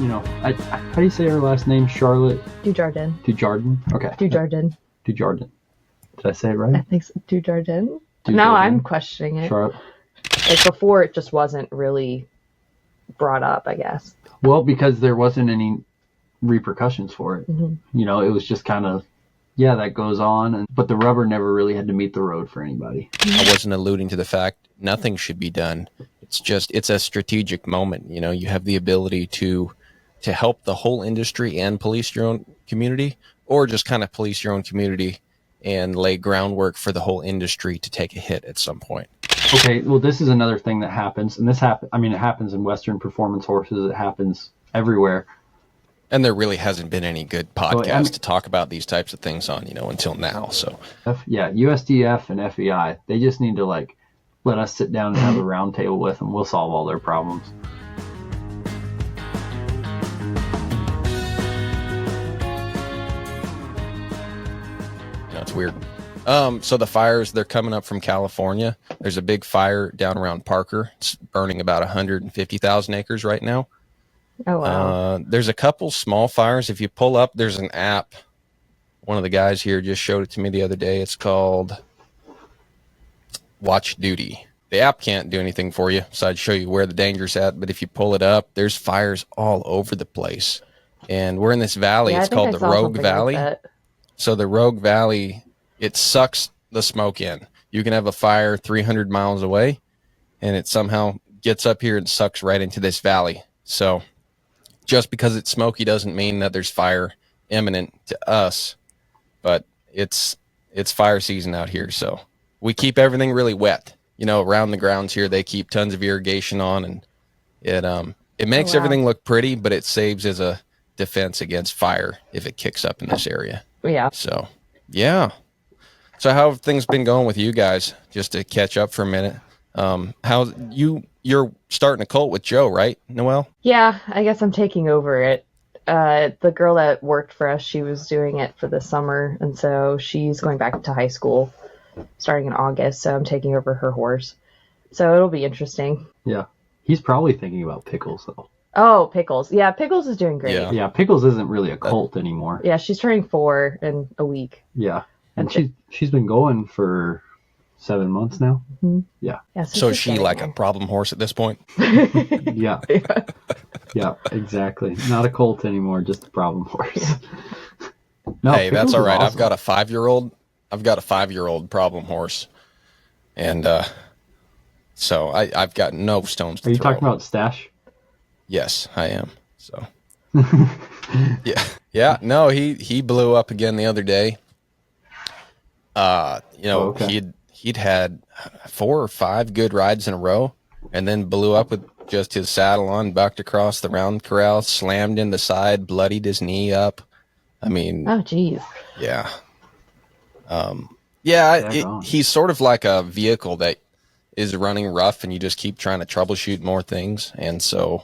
how do you say her last name? Charlotte Dujardin. Dujardin? Okay. Dujardin. Did I say it right? I think so. Dujardin. Now I'm questioning it. Charlotte. Like before, it just wasn't really brought up, I guess. Well, because there wasn't any repercussions for it. Mm-hmm. It was just kind of, yeah, that goes on. But the rubber never really had to meet the road for anybody. I wasn't alluding to the fact nothing should be done. It's a strategic moment. You have the ability to help the whole industry and police your own community, or just kind of police your own community and lay groundwork for the whole industry to take a hit at some point. Okay, well, this is another thing that happens, and it happens in Western performance horses. It happens everywhere. And there really hasn't been any good podcast to talk about these types of things on, until now. So USDF and FEI, they just need to let us sit down and have a round table with them. We'll solve all their problems. It's weird. So the fires, they're coming up from California. There's a big fire down around Parker. It's burning about 150,000 acres right now. Oh, wow. There's a couple small fires. If you pull up, there's an app. One of the guys here just showed it to me the other day. It's called Watch Duty. The app can't do anything for you besides show you where the danger's at. But if you pull it up, there's fires all over the place. And we're in this valley. Yeah, it's called the Rogue Valley. Like so the Rogue Valley, it sucks the smoke in. You can have a fire 300 miles away, and it somehow gets up here and sucks right into this valley. So just because it's smoky doesn't mean that there's fire imminent to us, but it's fire season out here. So we keep everything really wet. Around the grounds here, they keep tons of irrigation on, and it makes everything look pretty, but it saves as a defense against fire if it kicks up in this area. Yeah. So, yeah. So how have things been going with you guys? Just to catch up for a minute. You're starting a cult with Joe, right, Noelle? Yeah, I guess I'm taking over it. The girl that worked for us, she was doing it for the summer, and so she's going back to high school starting in August, so I'm taking over her horse. So it'll be interesting. Yeah. He's probably thinking about Pickles, though. Oh, Pickles. Yeah, Pickles is doing great. Yeah, Pickles isn't really a cult anymore. Yeah, she's turning 4 in a week. Yeah. And she's been going for 7 months now. Mm-hmm. Yeah. So is she like a problem horse at this point? Yeah. Yeah, exactly. Not a colt anymore, just a problem horse. No, hey, Pickles that's all right. awesome. I've got a 5-year-old problem horse. And so I've got no stones to throw. Are you talking about Stash? Yes, I am. So yeah. No, he blew up again the other day. Okay. He'd had 4 or 5 good rides in a row, and then blew up with just his saddle on, bucked across the round corral, slammed in the side, bloodied his knee up. I mean, oh geez. Yeah. He's sort of like a vehicle that is running rough, and you just keep trying to troubleshoot more things. And so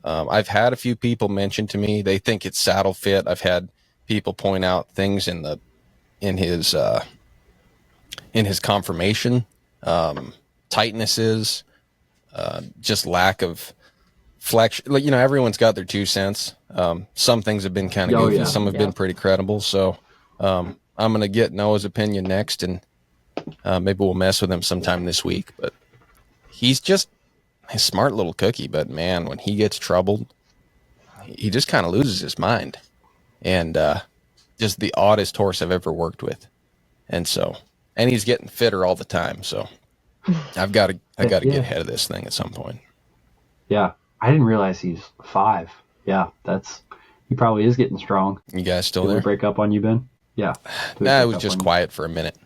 I've had a few people mention to me they think it's saddle fit. I've had people point out things in his conformation, tightnesses, just lack of flexion. Everyone's got their 2 cents. Some things have been kind of goofy. Yeah. Some have been pretty credible. So I'm going to get Noah's opinion next, and maybe we'll mess with him sometime this week. But he's just a smart little cookie. But, man, when he gets troubled, he just kind of loses his mind. And just the oddest horse I've ever worked with. And he's getting fitter all the time. So I've got to get ahead of this thing at some point. Yeah. I didn't realize he's 5. Yeah, he probably is getting strong. You guys still Did there? we break up on you, Ben? Yeah. It was just quiet for a minute.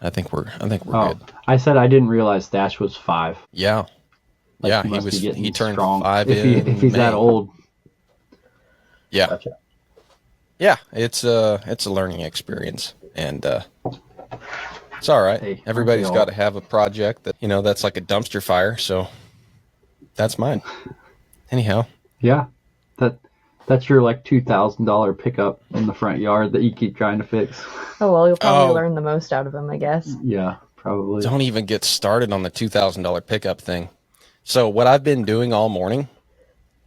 I think we're good. I said I didn't realize Stash was 5. Yeah. He turned strong 5 if he's that old. Yeah. Gotcha. Yeah, it's a learning experience, and it's all right. Hey, everybody's got to have a project that that's like a dumpster fire. So that's mine. Anyhow. Yeah, that's your $2,000 pickup in the front yard that you keep trying to fix. Oh well, you'll probably learn the most out of him, I guess. Yeah, probably. Don't even get started on the $2,000 pickup thing. So what I've been doing all morning,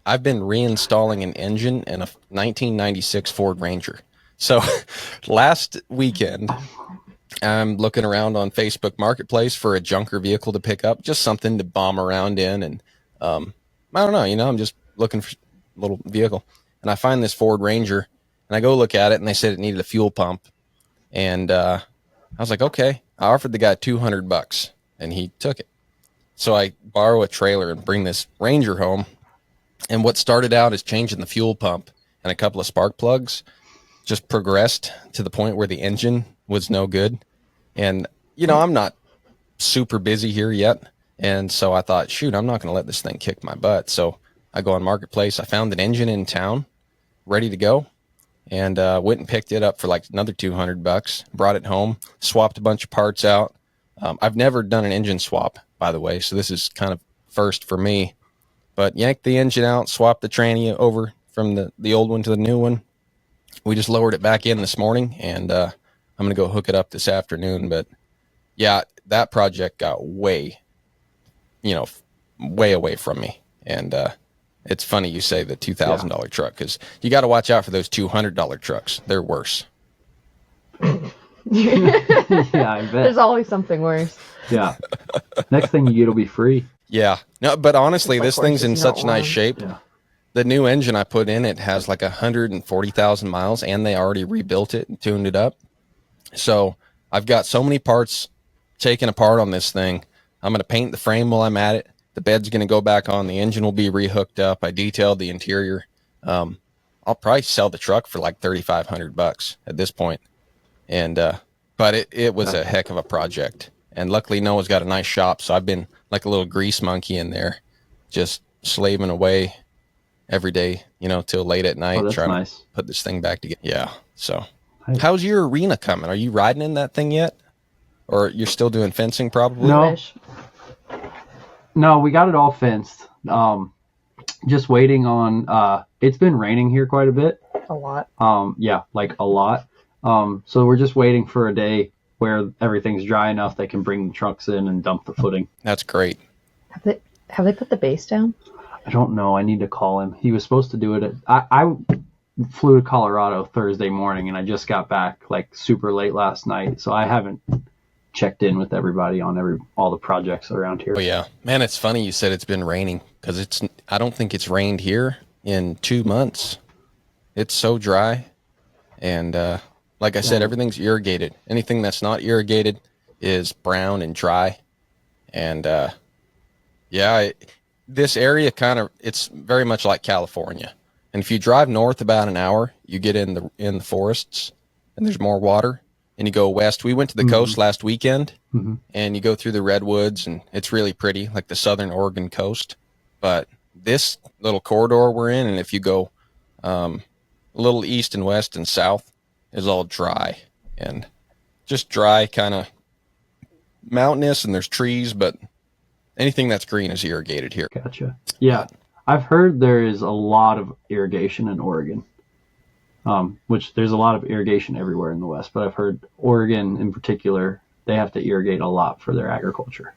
I've been reinstalling an engine in a 1996 Ford Ranger. So last weekend, I'm looking around on Facebook Marketplace for a junker vehicle to pick up, just something to bomb around in. And I don't know, I'm just looking for a little vehicle. And I find this Ford Ranger, and I go look at it, and they said it needed a fuel pump. And I was like, okay. I offered the guy $200, and he took it. So I borrow a trailer and bring this Ranger home. And what started out as changing the fuel pump and a couple of spark plugs just progressed to the point where the engine was no good. And, I'm not super busy here yet. And so I thought, shoot, I'm not going to let this thing kick my butt. So I go on Marketplace. I found an engine in town ready to go, and went and picked it up for like another $200, brought it home, swapped a bunch of parts out. I've never done an engine swap, by the way, so this is kind of first for me. But yanked the engine out, swapped the tranny over from the old one to the new one. We just lowered it back in this morning, and I'm going to go hook it up this afternoon. But yeah, that project got way away from me. And it's funny you say the $2,000 truck, because you got to watch out for those $200 trucks. They're worse. Yeah, I bet. There's always something worse. Yeah. Next thing you get will be free. Yeah. No, but honestly, It's like this thing's in horses, such not nice wine. shape. Yeah. The new engine I put in it has like 140,000 miles, and they already rebuilt it and tuned it up. So I've got so many parts taken apart on this thing. I'm going to paint the frame while I'm at it. The bed's going to go back on. The engine will be rehooked up. I detailed the interior. I'll probably sell the truck for like $3,500 at this point. And, but it was a heck of a project. And luckily Noah's got a nice shop. So I've been like a little grease monkey in there, just slaving away every day, till late at night, that's trying nice. to put this thing back together. Yeah. So Hey. how's your arena coming? Are you riding in that thing yet? Or you're still doing fencing probably? No. Wish. No, we got it all fenced. Just waiting on, it's been raining here quite a bit. A lot. Yeah, like a lot. So we're just waiting for a day where everything's dry enough they can bring the trucks in and dump the footing. That's great. Have they put the base down? I don't know. I need to call him. He was supposed to do it. I flew to Colorado Thursday morning, and I just got back like super late last night. So I haven't checked in with everybody on all the projects around here. Oh yeah, man, it's funny you said it's been raining, because I don't think it's rained here in 2 months. It's so dry, and like I said, everything's irrigated. Anything that's not irrigated is brown and dry, and this area it's very much like California. And if you drive north about an hour, you get in the forests, and there's more water. And you go west. We went to the coast last weekend, and you go through the redwoods, and it's really pretty, like the southern Oregon coast. But this little corridor we're in, and if you go a little east and west and south, is all dry, and just dry, kind of mountainous, and there's trees, but anything that's green is irrigated here. Gotcha. Yeah, I've heard there is a lot of irrigation in Oregon. Which there's a lot of irrigation everywhere in the West, but I've heard Oregon in particular, they have to irrigate a lot for their agriculture.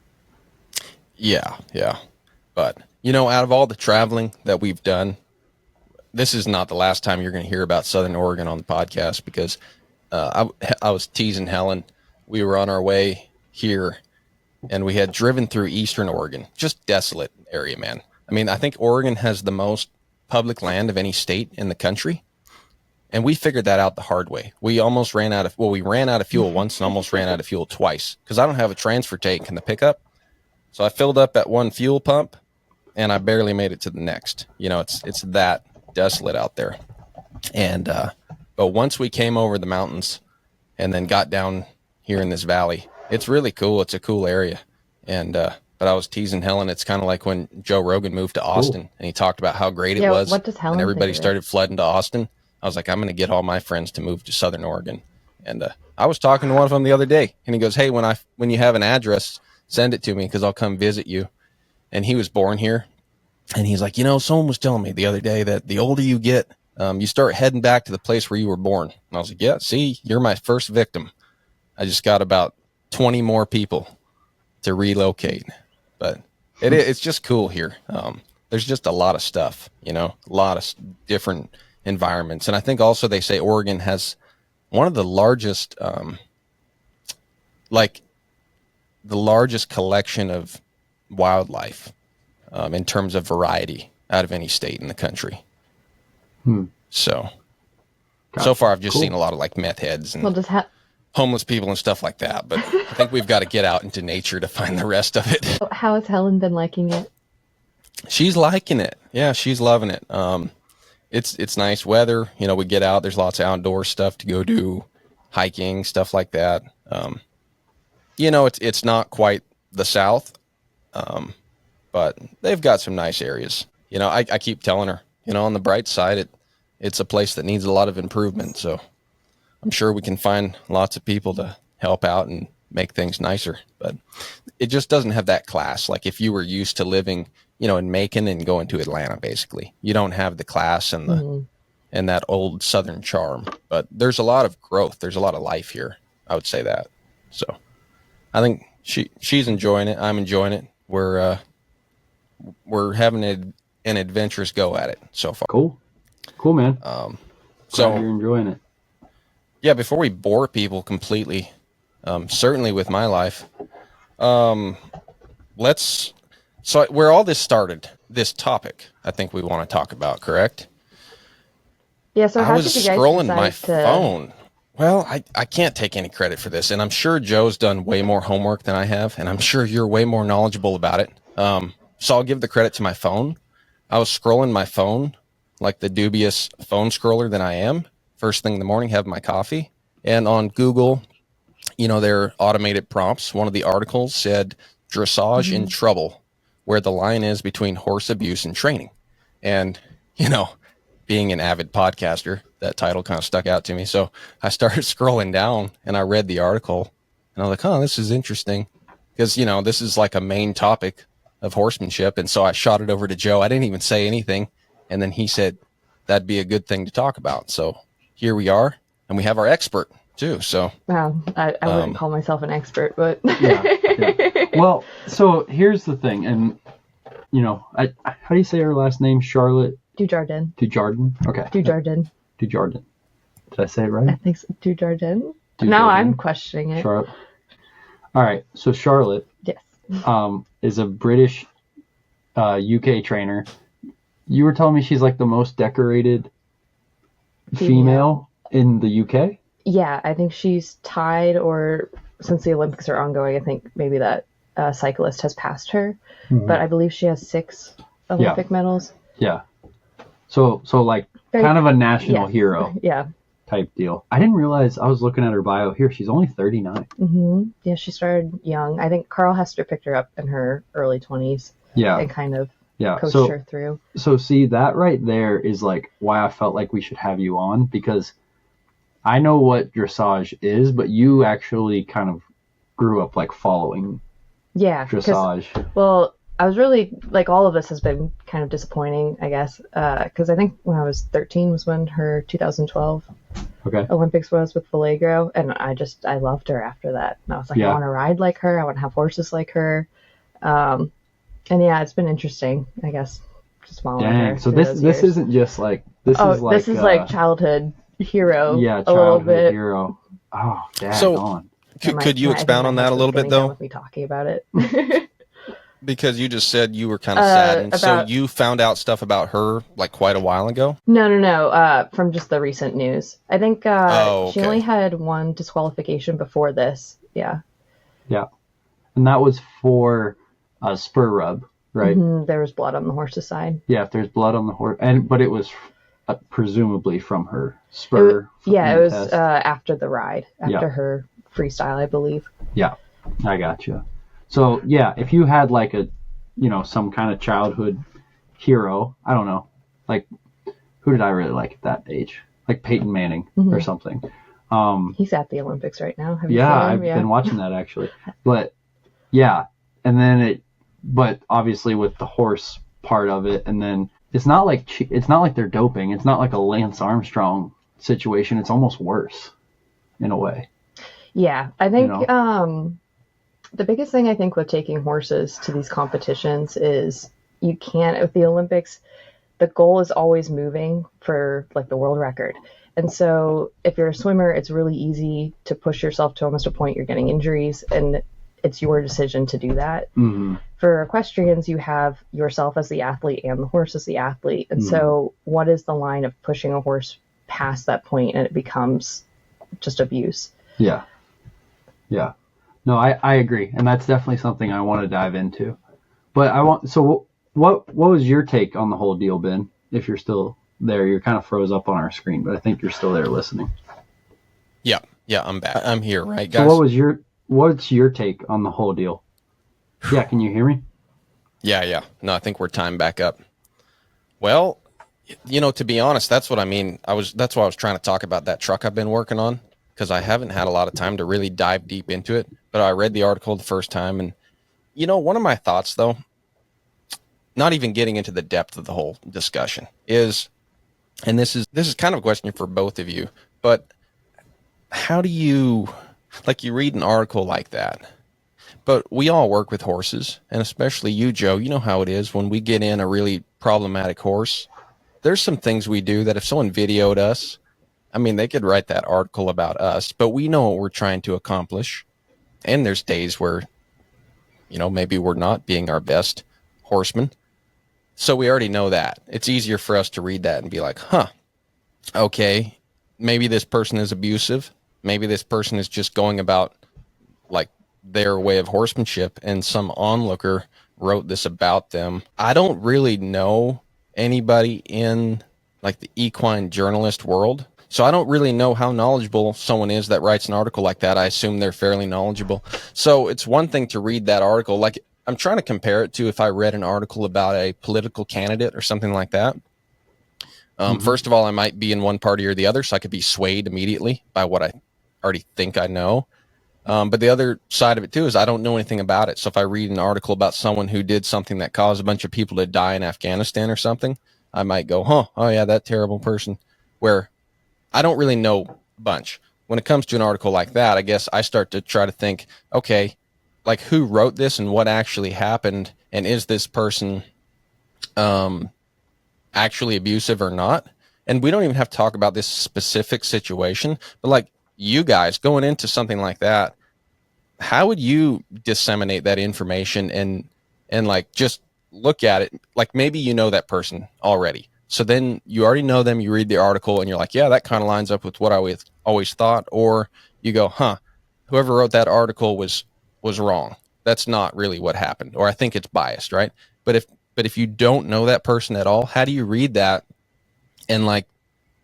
Yeah. But, out of all the traveling that we've done, this is not the last time you're going to hear about Southern Oregon on the podcast, because I was teasing Helen. We were on our way here, and we had driven through Eastern Oregon, just desolate area, man. I mean, I think Oregon has the most public land of any state in the country. And we figured that out the hard way. We almost ran out of fuel once and almost ran out of fuel twice, because I don't have a transfer tank in the pickup. So I filled up at one fuel pump, and I barely made it to the next. It's that desolate out there. And but once we came over the mountains and then got down here in this valley, it's really cool. It's a cool area. And but I was teasing Helen. It's kind of like when Joe Rogan moved to Austin, and he talked about how great it was. What does Helen and everybody think of it? started flooding to Austin. I was like, I'm going to get all my friends to move to Southern Oregon. And I was talking to one of them the other day, and he goes, hey, when you have an address, send it to me, because I'll come visit you. And he was born here. And he's like, someone was telling me the other day that the older you get, you start heading back to the place where you were born. And I was like, yeah, see, you're my first victim. I just got about 20 more people to relocate. But it's just cool here. there's just a lot of stuff, a lot of different environments. And I think also they say Oregon has one of the largest, the largest collection of wildlife in terms of variety out of any state in the country. So, so far I've just seen a lot of like meth heads and homeless people and stuff like that. But I think we've got to get out into nature to find the rest of it. How has Helen been liking it? She's liking it. Yeah, she's loving it. It's nice weather. We get out. There's lots of outdoor stuff to go do, hiking, stuff like that. It's not quite the South, but they've got some nice areas. I keep telling her, on the bright side, it's a place that needs a lot of improvement. So I'm sure we can find lots of people to help out and make things nicer. But it just doesn't have that class. Like if you were used to living, in Macon and going to Atlanta, basically, you don't have the class and the and that old Southern charm. But there's a lot of growth. There's a lot of life here. I would say that. So I think she's enjoying it. I'm enjoying it. We're having an adventurous go at it so far. Cool, man. So you're enjoying it. Yeah. Before we bore people completely, certainly with my life, so where all this started, this topic, I think we want to talk about, correct? Yeah. So I was did you guys scrolling my decide phone. Well, I can't take any credit for this, and I'm sure Joe's done way more homework than I have, and I'm sure you're way more knowledgeable about it. So I'll give the credit to my phone. I was scrolling my phone like the dubious phone scroller that I am. First thing in the morning, have my coffee. And on Google, their automated prompts, one of the articles said, dressage in trouble, where the line is between horse abuse and training. And, being an avid podcaster, that title kind of stuck out to me. So I started scrolling down and I read the article and I was like, oh, this is interesting. Because, this is like a main topic of horsemanship. And so I shot it over to Joe. I didn't even say anything. And then he said, that'd be a good thing to talk about. So here we are. And we have our expert too. So, wow, I wouldn't call myself an expert, but yeah. Well, so here's the thing. And, how do you say her last name? Charlotte Dujardin. Okay. Dujardin. Did I say it right? I think so. Dujardin. Now I'm questioning it. Charlotte. All right. So Charlotte. Yes. Is a British UK trainer. You were telling me she's like the most decorated female in the UK? Yeah, I think she's tied, or since the Olympics are ongoing, I think maybe that cyclist has passed her. But I believe she has 6 Olympic medals. Yeah. So like kind of a national hero type deal. I didn't realize, I was looking at her bio here, she's only 39. Yeah, she started young. I think Carl Hester picked her up in her early 20s. Yeah. And kind of coached her through. So see, that right there is like why I felt like we should have you on, because I know what dressage is, but you actually kind of grew up like following dressage. Well, I was really, like, all of this has been kind of disappointing, I guess, because I think when I was 13 was when her 2012 Olympics was with Vallegro, and I loved her after that. And I was like, I want to ride like her, I want to have horses like her. And yeah, it's been interesting, I guess, just following her. So this isn't just like, this is like childhood hero. Yeah, childhood hero. Oh, dang on. Could you expound on that a little bit, though? With me talking about it. Because you just said you were kind of sad, and so you found out stuff about her like quite a while ago? No. From just the recent news. I think she only had 1 disqualification before this. Yeah. Yeah. And that was for a spur rub, right? There was blood on the horse's side. Yeah, if there's blood on the horse, but it was presumably from her spur. It was after the ride, after her freestyle, I believe. Yeah, I gotcha. So yeah, if you had like a, some kind of childhood hero, I don't know, like who did I really like at that age? Like Peyton Manning or something. He's at the Olympics right now. Have you seen him? I've been watching that actually. But yeah, and then but obviously with the horse part of it, and then it's not like they're doping. It's not like a Lance Armstrong situation. It's almost worse in a way. Yeah, I think the biggest thing I think with taking horses to these competitions is you can't, with the Olympics, the goal is always moving for like the world record. And so if you're a swimmer, it's really easy to push yourself to almost a point you're getting injuries, and it's your decision to do that. Mm-hmm. For equestrians, you have yourself as the athlete and the horse as the athlete. And so what is the line of pushing a horse past that point and it becomes just abuse? Yeah. Yeah. No, I agree. And that's definitely something I want to dive into. But what was your take on the whole deal, Ben? If you're still there, you're kind of froze up on our screen, but I think you're still there listening. Yeah, I'm back. I'm here, right, guys? So what's your take on the whole deal? Yeah, can you hear me? Yeah. No, I think we're timed back up. Well, to be honest, that's what I mean. That's why I was trying to talk about that truck I've been working on, because I haven't had a lot of time to really dive deep into it. But I read the article the first time, and one of my thoughts, though, not even getting into the depth of the whole discussion, is, and this is kind of a question for both of you, but how do you, like, you read an article like that, but we all work with horses, and especially you, Joe, you know how it is when we get in a really problematic horse. There's some things we do that if someone videoed us, I mean, they could write that article about us, but we know what we're trying to accomplish. And there's days where, maybe we're not being our best horseman. So we already know that. It's easier for us to read that and be like, okay, maybe this person is abusive. Maybe this person is just going about like their way of horsemanship, and some onlooker wrote this about them. I don't really know anybody in like the equine journalist world. So I don't really know how knowledgeable someone is that writes an article like that. I assume they're fairly knowledgeable. So it's one thing to read that article. Like, I'm trying to compare it to if I read an article about a political candidate or something like that. First of all, I might be in one party or the other, so I could be swayed immediately by what I already think I know. But the other side of it, too, is I don't know anything about it. So if I read an article about someone who did something that caused a bunch of people to die in Afghanistan or something, I might go, oh, yeah, that terrible person, where I don't really know a bunch. When it comes to an article like that, I guess I start to try to think, okay, like, who wrote this and what actually happened, and is this person actually abusive or not? And we don't even have to talk about this specific situation, but like, you guys going into something like that, how would you disseminate that information and like just look at it? Like, maybe you know that person already. So then you already know them, you read the article and you're like, yeah, that kind of lines up with what I always thought. Or you go, whoever wrote that article was wrong. That's not really what happened. Or I think it's biased, right? But if you don't know that person at all, how do you read that and like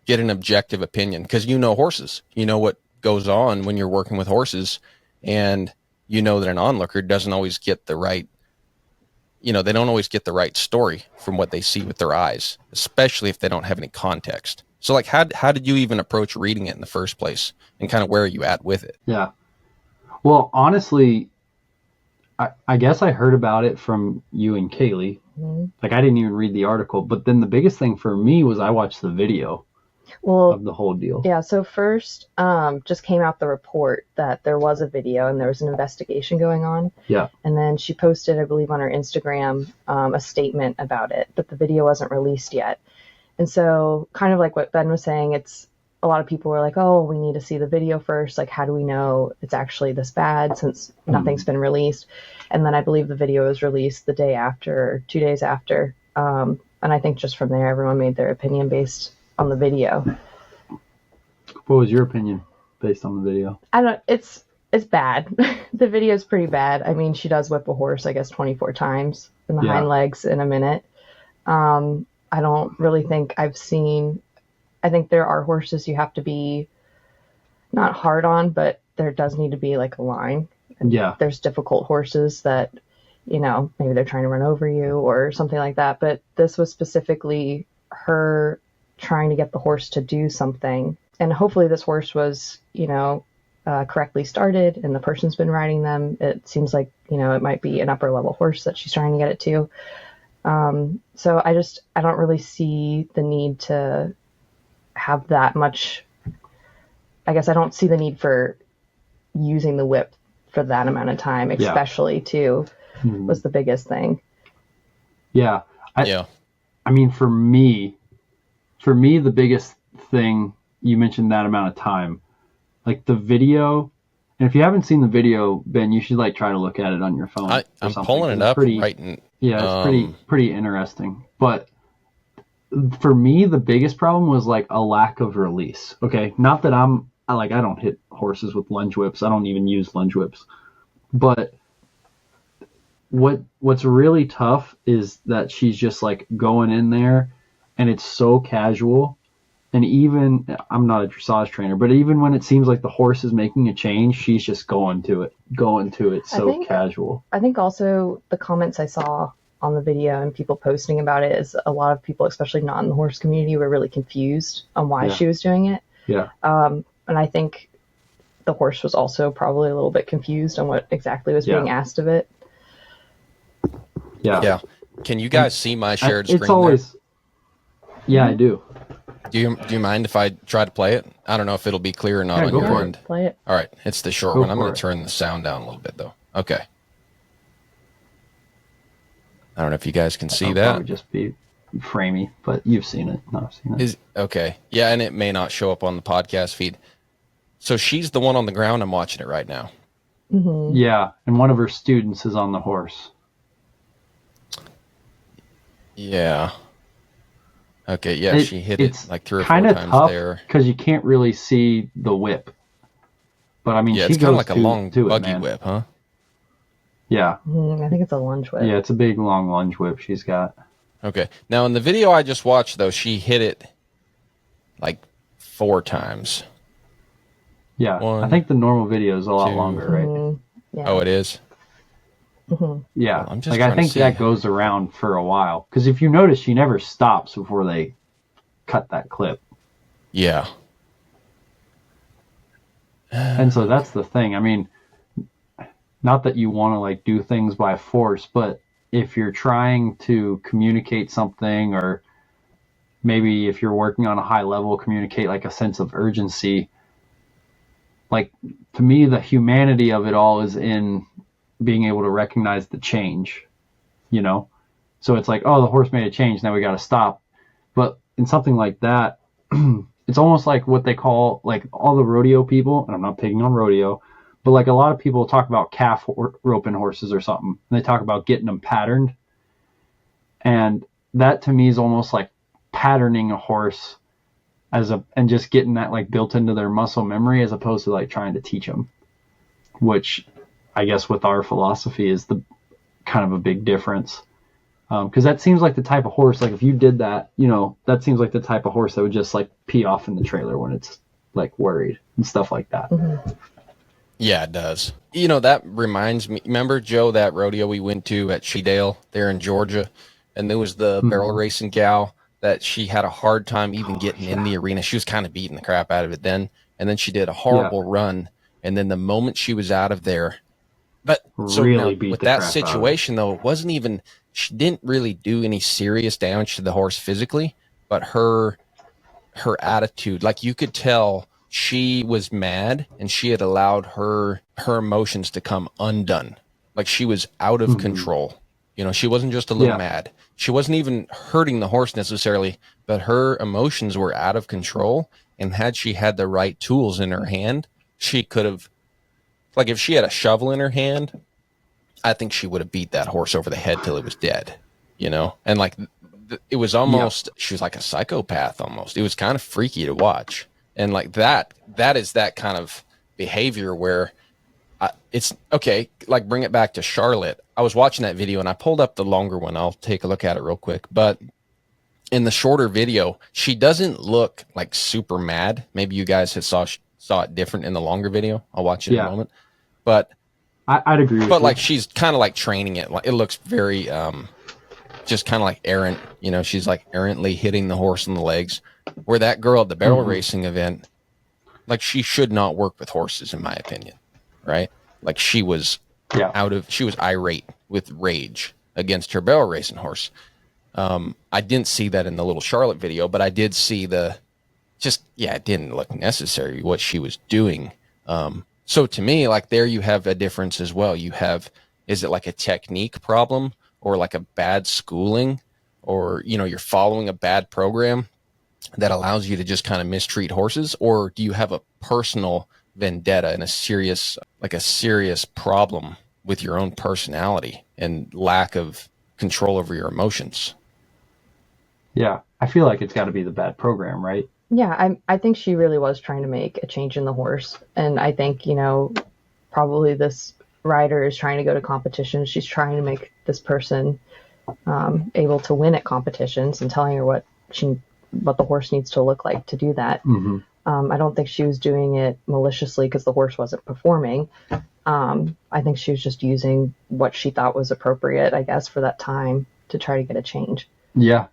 get an objective opinion? Because you know horses, you know what goes on when you're working with horses, and you know that an onlooker doesn't always get the right, they don't always get the right story from what they see with their eyes, especially if they don't have any context. So like, how did you even approach reading it in the first place, and kind of where are you at with it? Yeah. Well, honestly, I guess I heard about it from you and Kaylee. Mm-hmm. Like, I didn't even read the article, but then the biggest thing for me was I watched the video of the whole deal. Yeah, so first just came out the report that there was a video and there was an investigation going on. Yeah. And then she posted, I believe, on her Instagram a statement about it, but the video wasn't released yet. And so kind of like what Ben was saying, it's a lot of people were like, oh, we need to see the video first. Like, how do we know it's actually this bad since nothing's been released? And then I believe the video was released the day after, or 2 days after. And I think just from there, everyone made their opinion based on the video. What was your opinion based on the video? It's bad. The video is pretty bad. I mean, she does whip a horse, I guess, 24 times in the hind legs in a minute. I don't really think I think there are horses you have to be not hard on, but there does need to be like a line. And there's difficult horses that, maybe they're trying to run over you or something like that. But this was specifically her trying to get the horse to do something. And hopefully this horse was, correctly started and the person's been riding them. It seems like, it might be an upper level horse that she's trying to get it to. So I don't really see the need to have that much. I guess I don't see the need for using the whip for that amount of time, especially too, was the biggest thing. Yeah. Yeah. I mean, for me, the biggest thing, you mentioned that amount of time, like the video. And if you haven't seen the video, Ben, you should like try to look at it on your phone or I'm something. pulling 'Cause it it's up pretty, right in, yeah, it's pretty interesting. But for me, the biggest problem was like a lack of release. Okay. Not that I don't hit horses with lunge whips. I don't even use lunge whips. But what's really tough is that she's just like going in there and it's so casual. And even, I'm not a dressage trainer, but even when it seems like the horse is making a change, she's just going to it so casual. I think also the comments I saw on the video and people posting about it is a lot of people, especially not in the horse community, were really confused on why she was doing it. Yeah. And I think the horse was also probably a little bit confused on what exactly was being asked of it. Yeah. Yeah. Can you guys see my shared screen? It's always, there? Yeah, I do. Do you mind if I try to play it? I don't know if it'll be clear or not on your end. Play it. All right, it's the short one. I'm going to turn the sound down a little bit though. Okay. I don't know if you guys can see that. It would just be framey, but you've seen it. No, I've seen it. Okay. Yeah, and it may not show up on the podcast feed. So she's the one on the ground. I'm watching it right now. Mm-hmm. Yeah, and one of her students is on the horse. Yeah. Okay, yeah, she hit it like 3 or 4 times there. It's kind of tough because you can't really see the whip. But I mean, yeah, she it's kind goes of like a long buggy it, whip, huh? Yeah. I think it's a lunge whip. Yeah, it's a big long lunge whip she's got. Okay. Now in the video I just watched though, she hit it like 4 times. Yeah, 1, I think the normal video is a lot longer, right? Mm-hmm. Yeah. Oh, it is? Mm-hmm. Yeah, well, I'm just I think that goes around for a while. Because if you notice, she never stops before they cut that clip. Yeah. And so that's the thing. I mean, not that you want to like do things by force, but if you're trying to communicate something, or maybe if you're working on a high level, communicate like a sense of urgency. Like, to me, the humanity of it all is in being able to recognize the change, you know? So it's like, oh, the horse made a change, now we got to stop. But in something like that, it's almost like what they call, like, all the rodeo people, and I'm not picking on rodeo, but like a lot of people talk about calf roping horses or something, and they talk about getting them patterned. And that to me is almost like patterning a horse and just getting that like built into their muscle memory, as opposed to like trying to teach them, which I guess with our philosophy is the kind of a big difference. Because that seems like the type of horse, like if you did that, you know, that seems like the type of horse that would just like pee off in the trailer when it's like worried and stuff like that. Mm-hmm. Yeah, it does. You know, that reminds me, remember, Joe, that rodeo we went to at Shedale there in Georgia? And there was the barrel racing gal that she had a hard time even getting in the arena. She was kind of beating the crap out of it then. And then she did a horrible run. And then the moment she was out of there, but so really now, with that situation though, it wasn't even, she didn't really do any serious damage to the horse physically, but her attitude, like you could tell she was mad and she had allowed her emotions to come undone. Like she was out of control. You know, she wasn't just a little mad. She wasn't even hurting the horse necessarily, but her emotions were out of control. And had she had the right tools in her hand, she could have, like if she had a shovel in her hand, I think she would have beat that horse over the head till it was dead, you know? And like, it was almost, she was like a psychopath almost. It was kind of freaky to watch. And like that is that kind of behavior where it's okay. Like bring it back to Charlotte. I was watching that video and I pulled up the longer one. I'll take a look at it real quick. But in the shorter video, she doesn't look like super mad. Maybe you guys had saw it different in the longer video. I'll watch it in a moment. But I'd agree with you. But like she's kind of like training it. Like it looks very just kind of like errant. You know, she's like errantly hitting the horse in the legs. Where that girl at the barrel racing event, like she should not work with horses, in my opinion. Right? Like she was she was irate with rage against her barrel racing horse. I didn't see that in the little Charlotte video, but I did see it didn't look necessary what she was doing. So to me, like there you have a difference as well. You have, is it like a technique problem or like a bad schooling, or, you know, you're following a bad program that allows you to just kind of mistreat horses? Or do you have a personal vendetta and a serious problem with your own personality and lack of control over your emotions? Yeah, I feel like it's got to be the bad program, right? Yeah, I think she really was trying to make a change in the horse. And I think, you know, probably this rider is trying to go to competitions. She's trying to make this person able to win at competitions, and telling her what the horse needs to look like to do that. Mm-hmm. I don't think she was doing it maliciously because the horse wasn't performing. I think she was just using what she thought was appropriate, I guess, for that time to try to get a change. Yeah.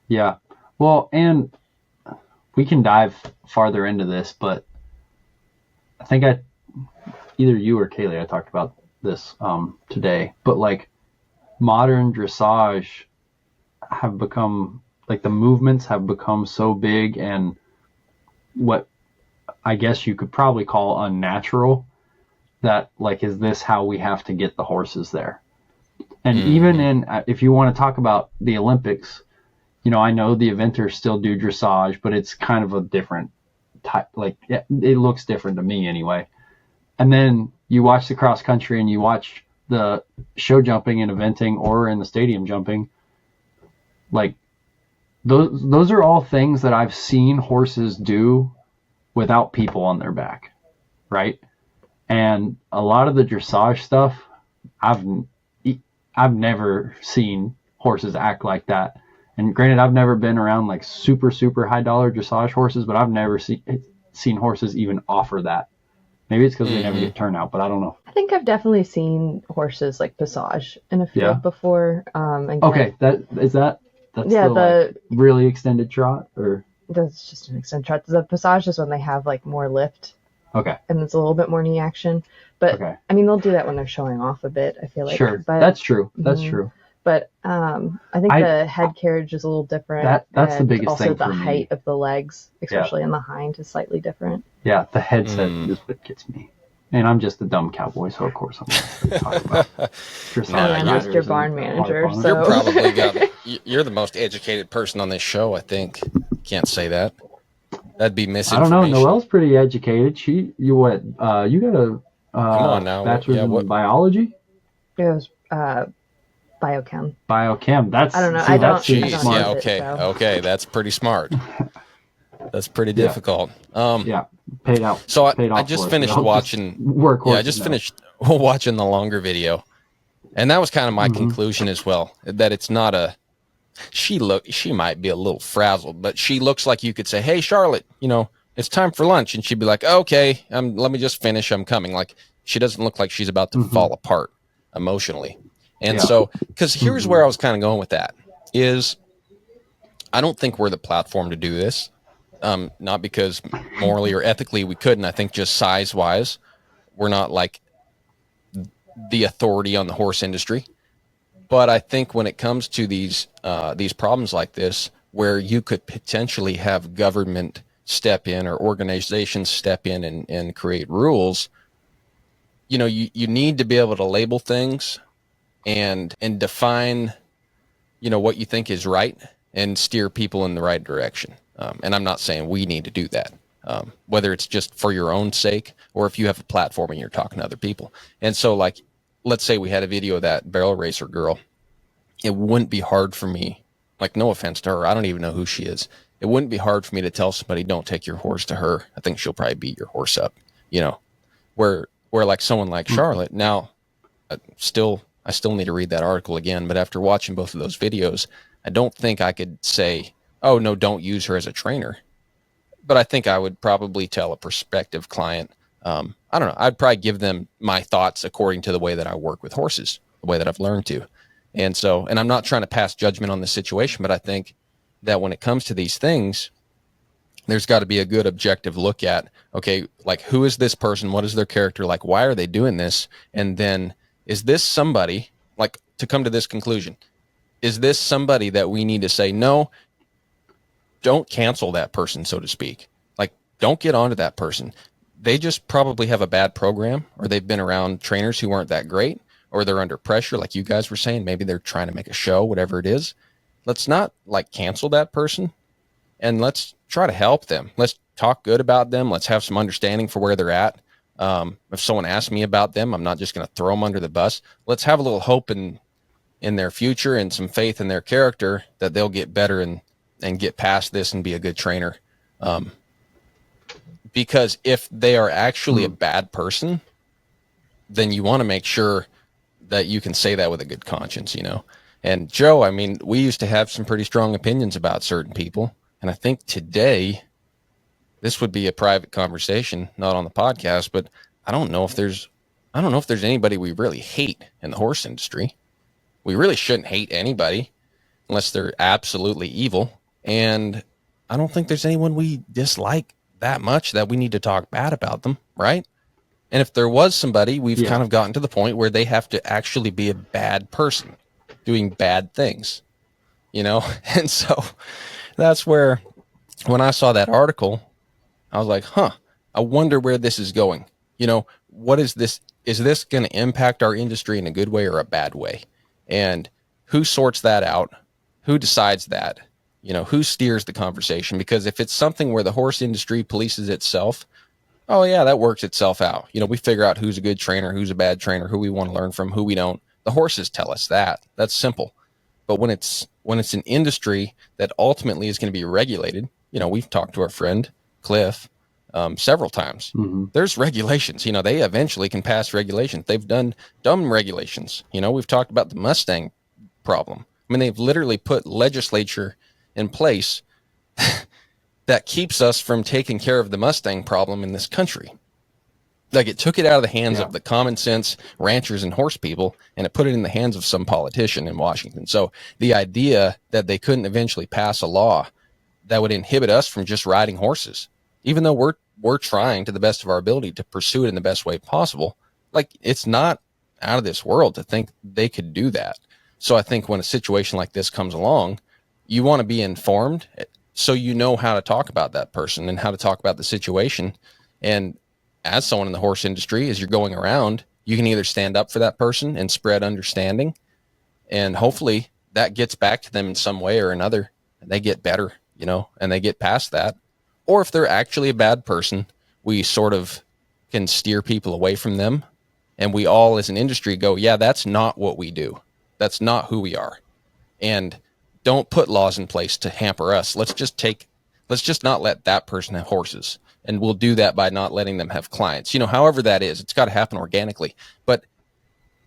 Yeah. Well, and we can dive farther into this, but I think either you or Kaylee, I talked about this today, but like modern dressage have become, like, the movements have become so big and what I guess you could probably call unnatural, that, like, is this how we have to get the horses there? And even if you want to talk about the Olympics, you know, I know the eventers still do dressage, but it's kind of a different type. Like, it looks different to me anyway. And then you watch the cross country and you watch the show jumping and eventing, or in the stadium jumping. Like, those are all things that I've seen horses do without people on their back, right? And a lot of the dressage stuff, I've never seen horses act like that. And granted, I've never been around like super, super high dollar dressage horses, but I've never seen horses even offer that. Maybe it's because they never get turnout, but I don't know. I think I've definitely seen horses like passage in a field before. Okay, that's the really extended trot, or that's just an extended trot. The passage is when they have like more lift. Okay. And it's a little bit more knee action, but I mean, they'll do that when they're showing off a bit, I feel like. Sure, but, that's true. That's true. But I think the head carriage is a little different. That's the biggest thing for me. Also, the height of the legs, especially in the hind, is slightly different. Yeah, the headset is what gets me. And I'm just a dumb cowboy, so of course I'm going to talk about dressage. I'm just your barn manager. So. You're probably you're the most educated person on this show, I think. Can't say that. That'd be misinformation. I don't know. Noelle's pretty educated. You got a come on now. bachelor's in biology? It was biochem. Biochem. That's, I don't know. See, I don't. Smart. Yeah. Okay. Okay. That's pretty smart. That's pretty difficult. Yeah. Paid out. So I just finished watching. I just finished watching the longer video, and that was kind of my conclusion as well. That it's not a. She might be a little frazzled, but she looks like you could say, "Hey, Charlotte, you know, it's time for lunch," and she'd be like, "Okay, let me just finish. I'm coming." Like, she doesn't look like she's about to fall apart emotionally. And so, because here's where I was kind of going with that is, I don't think we're the platform to do this. Not because morally or ethically we couldn't. I think just size wise, we're not like the authority on the horse industry. But I think when it comes to these problems like this, where you could potentially have government step in or organizations step in and create rules, you know, you need to be able to label things and define, you know, what you think is right and steer people in the right direction. And I'm not saying we need to do that, whether it's just for your own sake or if you have a platform and you're talking to other people. And so, like, let's say we had a video of that barrel racer girl. It wouldn't be hard for me, like, no offense to her, I don't even know who she is. It wouldn't be hard for me to tell somebody, don't take your horse to her. I think she'll probably beat your horse up, you know, where like someone like Charlotte, now I still need to read that article again, but after watching both of those videos, I don't think I could say, oh no, don't use her as a trainer. But I think I would probably tell a prospective client, I don't know, I'd probably give them my thoughts according to the way that I work with horses, the way that I've learned to. And so, and I'm not trying to pass judgment on the situation, but I think that when it comes to these things, there's got to be a good objective look at, okay, like, who is this person? What is their character like? Why are they doing this? And then, is this somebody, like, to come to this conclusion, is this somebody that we need to say, no, don't cancel that person, so to speak. Like, don't get onto that person. They just probably have a bad program, or they've been around trainers who weren't that great, or they're under pressure, like you guys were saying, maybe they're trying to make a show, whatever it is, let's not like cancel that person, and let's try to help them. Let's talk good about them. Let's have some understanding for where they're at. If someone asks me about them, I'm not just going to throw them under the bus. Let's have a little hope in their future and some faith in their character that they'll get better and get past this and be a good trainer. Because if they are actually a bad person, then you want to make sure that you can say that with a good conscience, you know? And Joe, I mean, we used to have some pretty strong opinions about certain people. And I think today, this would be a private conversation, not on the podcast, but I don't know if there's anybody we really hate in the horse industry. We really shouldn't hate anybody unless they're absolutely evil. And I don't think there's anyone we dislike that much that we need to talk bad about them, right? And if there was somebody, we've kind of gotten to the point where they have to actually be a bad person doing bad things, you know? And so that's where, when I saw that article, I was like, I wonder where this is going. You know, what is this? Is this going to impact our industry in a good way or a bad way? And who sorts that out? Who decides that? You know, who steers the conversation? Because if it's something where the horse industry polices itself, oh yeah, that works itself out. You know, we figure out who's a good trainer, who's a bad trainer, who we want to learn from, who we don't. The horses tell us that. That's simple. But when it's an industry that ultimately is going to be regulated, you know, we've talked to our friend Cliff several times. Mm-hmm. There's regulations. You know, they eventually can pass regulations. They've done dumb regulations. You know, we've talked about the Mustang problem. I mean, they've literally put legislature in place that keeps us from taking care of the Mustang problem in this country. Like, it took it out of the hands of the common sense ranchers and horse people, and it put it in the hands of some politician in Washington. So the idea that they couldn't eventually pass a law that would inhibit us from just riding horses, even though we're trying to the best of our ability to pursue it in the best way possible, like, it's not out of this world to think they could do that. So I think when a situation like this comes along, you want to be informed so you know how to talk about that person and how to talk about the situation. And as someone in the horse industry, as you're going around, you can either stand up for that person and spread understanding, and hopefully that gets back to them in some way or another, and they get better, you know, and they get past that. Or if they're actually a bad person, we sort of can steer people away from them, and we all as an industry go, yeah, that's not what we do. That's not who we are. And don't put laws in place to hamper us. Let's just not let that person have horses. And we'll do that by not letting them have clients. You know, however that is, it's got to happen organically. But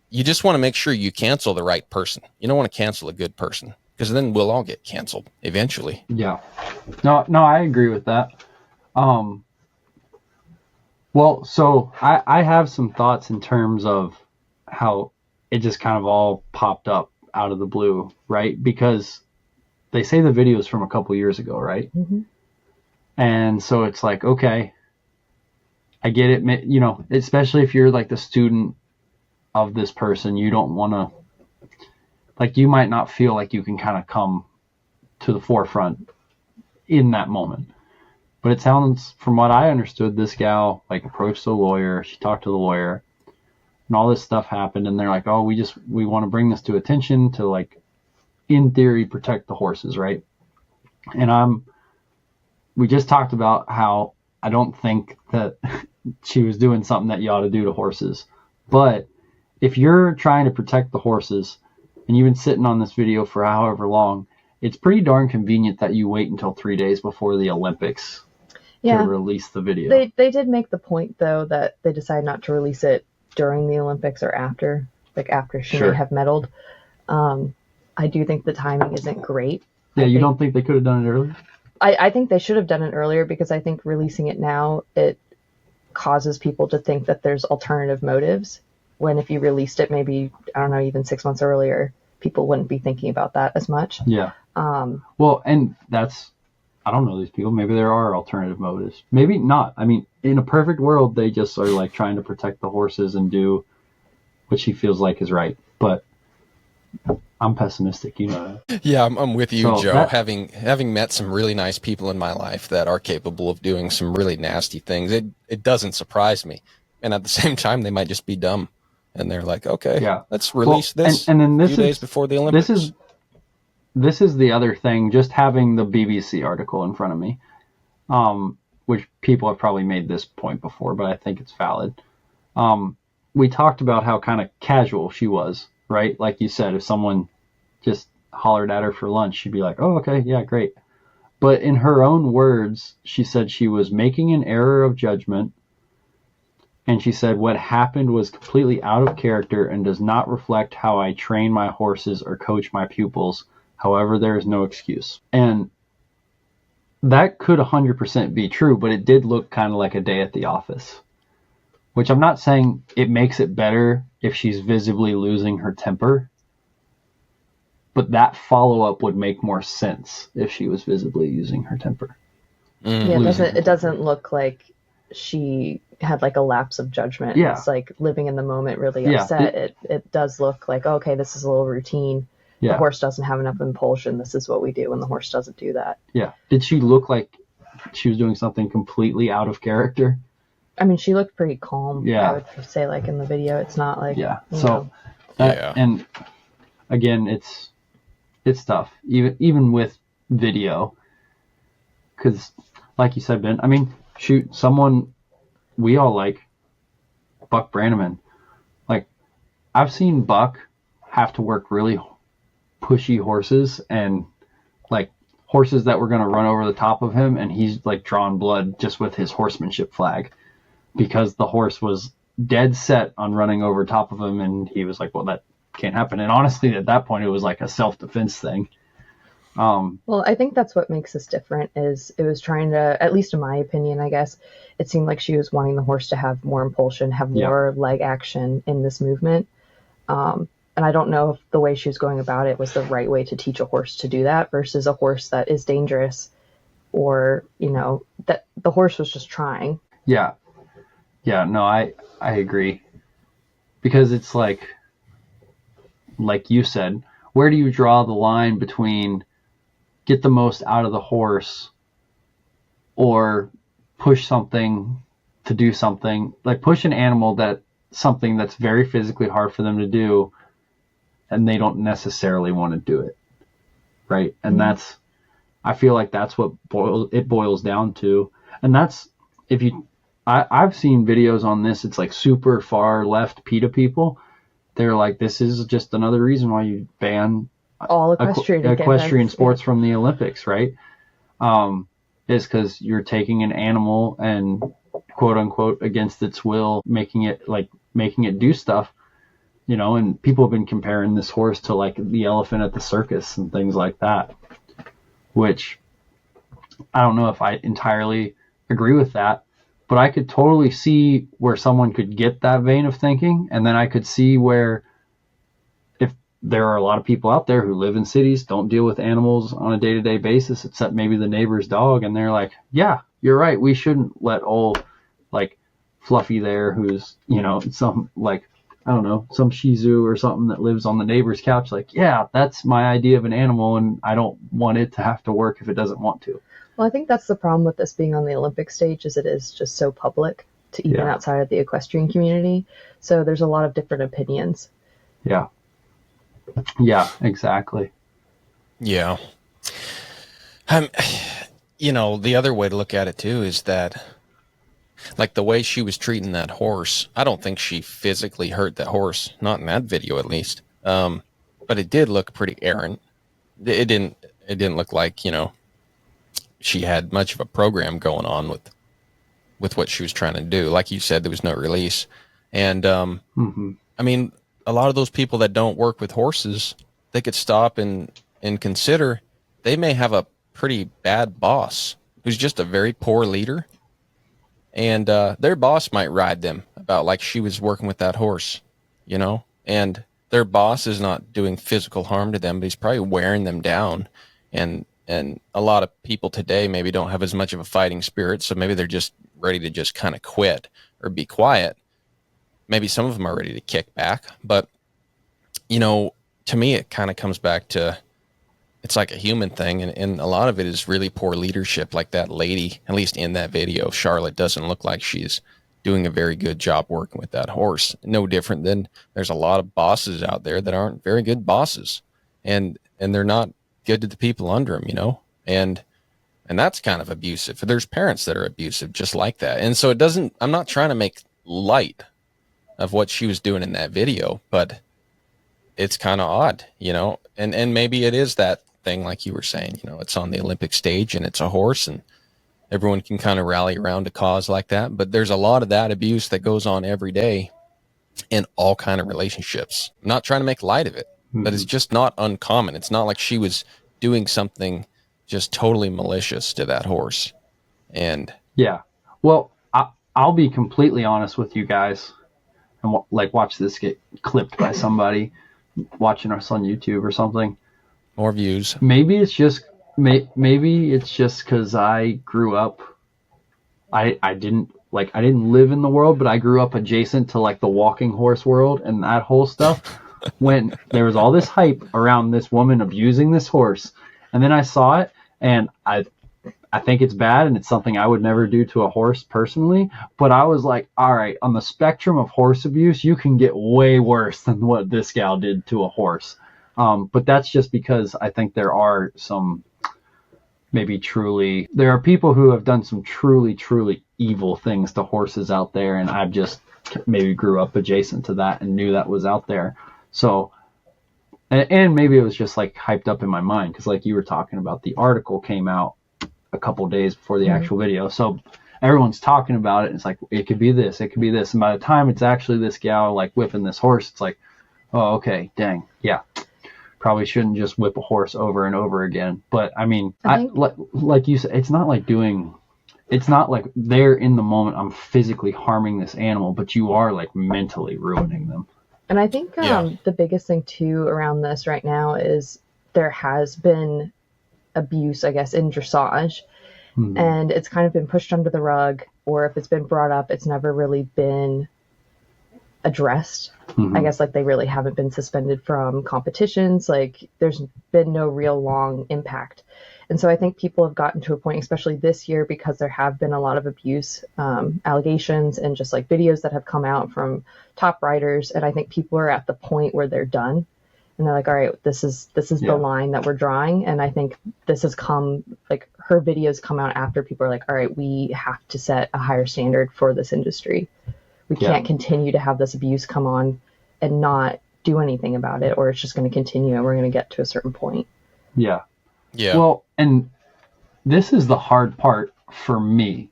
you just want to make sure you cancel the right person. You don't want to cancel a good person, because then we'll all get canceled eventually. Yeah. No, I agree with that. Well, so I have some thoughts in terms of how it just kind of all popped up out of the blue, right? Because they say the video is from a couple years ago, right? Mm-hmm. And so it's like, okay, I get it, you know, especially if you're like the student of this person, you don't want to, like, you might not feel like you can kind of come to the forefront in that moment. But it sounds, from what I understood, this gal like approached the lawyer, she talked to the lawyer, and all this stuff happened, and they're like, oh, we want to bring this to attention to, like, in theory, protect the horses, right? And we just talked about how I don't think that she was doing something that you ought to do to horses. But if you're trying to protect the horses and you've been sitting on this video for however long, it's pretty darn convenient that you wait until 3 days before the Olympics to release the video. They did make the point, though, that they decided not to release it during the Olympics or after, like after she may have medaled. I do think the timing isn't great. Yeah, you don't think they could have done it earlier? I think they should have done it earlier, because I think releasing it now, it causes people to think that there's alternative motives, when if you released it maybe, I don't know, even 6 months earlier, people wouldn't be thinking about that as much. Yeah. Well, and that's, I don't know these people. Maybe there are alternative motives. Maybe not. I mean, in a perfect world, they just are like trying to protect the horses and do what she feels like is right. But I'm pessimistic, you know. Yeah, I'm with you, so Joe. Having met some really nice people in my life that are capable of doing some really nasty things, it doesn't surprise me. And at the same time, they might just be dumb. and they're like, okay, Yeah. let's release this and then a few days before the Olympics. This is the other thing, just having the BBC article in front of me, which people have probably made this point before, but I think it's valid. We talked about how kind of casual she was, right? Like you said, if someone just hollered at her for lunch, she'd be like, oh, okay, yeah, great. But in her own words, she said she was making an error of judgment. And she said, what happened was completely out of character and does not reflect how I train my horses or coach my pupils. However, there is no excuse. And that could 100% be true, but it did look kind of like a day at the office. Which I'm not saying it makes it better if she's visibly losing her temper. But that follow-up would make more sense if she was visibly using her temper. Yeah, it doesn't look like she had like a lapse of judgment. Yeah. It's like living in the moment, really upset. It does look like, okay, this is a little routine. Yeah. The horse doesn't have enough impulsion. This is what we do when the horse doesn't do that. Yeah. Did she look like she was doing something completely out of character? I mean, she looked pretty calm. Yeah. I would say, like, in the video, it's not like... Yeah. So, and again, it's tough, even with video, because, like you said, Ben, I mean, shoot, someone we all like, Buck Brannaman. Like, I've seen Buck have to work really pushy horses and, like, horses that were going to run over the top of him, and he's, like, drawn blood just with his horsemanship flag because the horse was dead set on running over top of him, and he was like, well, that can't happen. And honestly, at that point, it was like a self-defense thing. Well, I think that's what makes us different, is it was trying to, at least in my opinion, I guess, it seemed like she was wanting the horse to have more impulsion, have more leg action in this movement. And I don't know if the way she was going about it was the right way to teach a horse to do that versus a horse that is dangerous, or, you know, that the horse was just trying. Yeah. Yeah, no, I agree. Because it's like you said, where do you draw the line between get the most out of the horse or push something to do something, like push an animal something that's very physically hard for them to do, and they don't necessarily want to do it, right? And I feel like that's what it boils down to. And that's, I've seen videos on this, it's like super far left PETA people. They're like, this is just another reason why you ban all equestrian sports from the Olympics, right? Is because you're taking an animal and quote unquote against its will, making it do stuff, you know. And people have been comparing this horse to like the elephant at the circus and things like that, which I don't know if I entirely agree with that, but I could totally see where someone could get that vein of thinking. And then I could see where, if there are a lot of people out there who live in cities, don't deal with animals on a day-to-day basis, except maybe the neighbor's dog, and they're like, yeah, you're right, we shouldn't let old, like, Fluffy there, who's, you know, some, like, I don't know, some Shih Tzu or something that lives on the neighbor's couch, like, yeah, that's my idea of an animal, and I don't want it to have to work if it doesn't want to. Well, I think that's the problem with this being on the Olympic stage, is it is just so public to even outside of the equestrian community. So there's a lot of different opinions. Yeah. Yeah, exactly. Yeah. You know, the other way to look at it too is that, like, the way she was treating that horse, I don't think she physically hurt that horse, not in that video at least. But it did look pretty errant. It didn't look like, you know, she had much of a program going on with what she was trying to do. Like you said, there was no release. And, I mean, a lot of those people that don't work with horses, they could stop and consider they may have a pretty bad boss who's just a very poor leader. And their boss might ride them about like she was working with that horse, you know, and their boss is not doing physical harm to them, but he's probably wearing them down. And a lot of people today maybe don't have as much of a fighting spirit, so maybe they're just ready to just kind of quit or be quiet. Maybe some of them are ready to kick back. But, you know, to me, it kind of comes back to, it's like a human thing. And a lot of it is really poor leadership. Like that lady, at least in that video, Charlotte doesn't look like she's doing a very good job working with that horse. No different than there's a lot of bosses out there that aren't very good bosses, and they're not good to the people under them, you know, and that's kind of abusive. There's parents that are abusive just like that. And so I'm not trying to make light of what she was doing in that video, but it's kind of odd, you know, and maybe it is that thing, like you were saying, you know, it's on the Olympic stage and it's a horse and everyone can kind of rally around a cause like that. But there's a lot of that abuse that goes on every day in all kind of relationships. I'm not trying to make light of it, but it's just not uncommon. It's not like she was doing something just totally malicious to that horse. And yeah, well, I'll be completely honest with you guys, and like watch this get clipped by somebody watching us on YouTube or something. More views. Maybe it's just because I grew up. I didn't live in the world, but I grew up adjacent to like the walking horse world and that whole stuff. When there was all this hype around this woman abusing this horse, and then I saw it, and I think it's bad, and it's something I would never do to a horse personally. But I was like, all right, on the spectrum of horse abuse, you can get way worse than what this gal did to a horse. But that's just because I think there are people who have done some truly evil things to horses out there, and I just maybe grew up adjacent to that and knew that was out there. So, and maybe it was just like hyped up in my mind, because like you were talking about, the article came out a couple days before the actual video, so everyone's talking about it, and it's like, it could be this, and by the time it's actually this gal like whipping this horse, it's like, oh, okay, dang, yeah, probably shouldn't just whip a horse over and over again. But I mean, like you said, it's not like there in the moment I'm physically harming this animal, but you are like mentally ruining them. And I think the biggest thing too around this right now is there has been abuse, I guess, in dressage, and it's kind of been pushed under the rug, or if it's been brought up, it's never really been addressed. I guess like they really haven't been suspended from competitions. Like there's been no real long impact. And so I think people have gotten to a point, especially this year, because there have been a lot of abuse allegations and just like videos that have come out from top riders. And I think people are at the point where they're done and they're like, all right, this is the line that we're drawing. And I think this has come, like her videos come out after people are like, all right, we have to set a higher standard for this industry. We can't continue to have this abuse come on and not do anything about it, or it's just going to continue and we're going to get to a certain point. Yeah. Yeah. Well, and this is the hard part for me.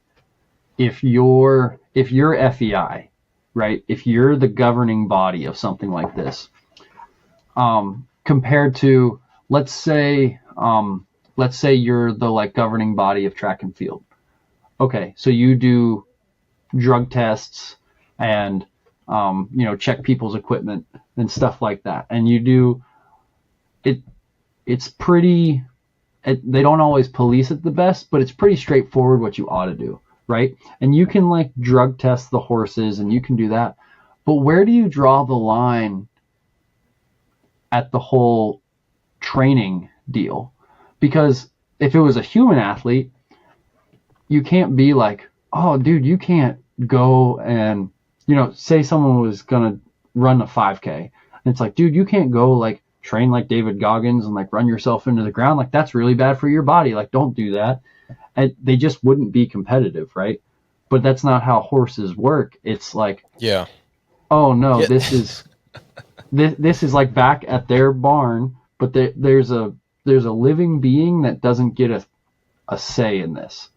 If you're FEI, right? If you're the governing body of something like this, compared to, let's say you're the like governing body of track and field. Okay, so you do drug tests and check people's equipment and stuff like that, and you do it. It's pretty. They don't always police it the best, but it's pretty straightforward what you ought to do, right? And you can like drug test the horses and you can do that. But where do you draw the line at the whole training deal? Because if it was a human athlete, you can't be like, oh, dude, you can't go and, say someone was going to run a 5K. And it's like, dude, you can't go like train like David Goggins and like run yourself into the ground. Like that's really bad for your body. Like don't do that. And they just wouldn't be competitive, right? But that's not how horses work. It's like, yeah, oh no, this is like back at their barn, but there's a living being that doesn't get a say in this.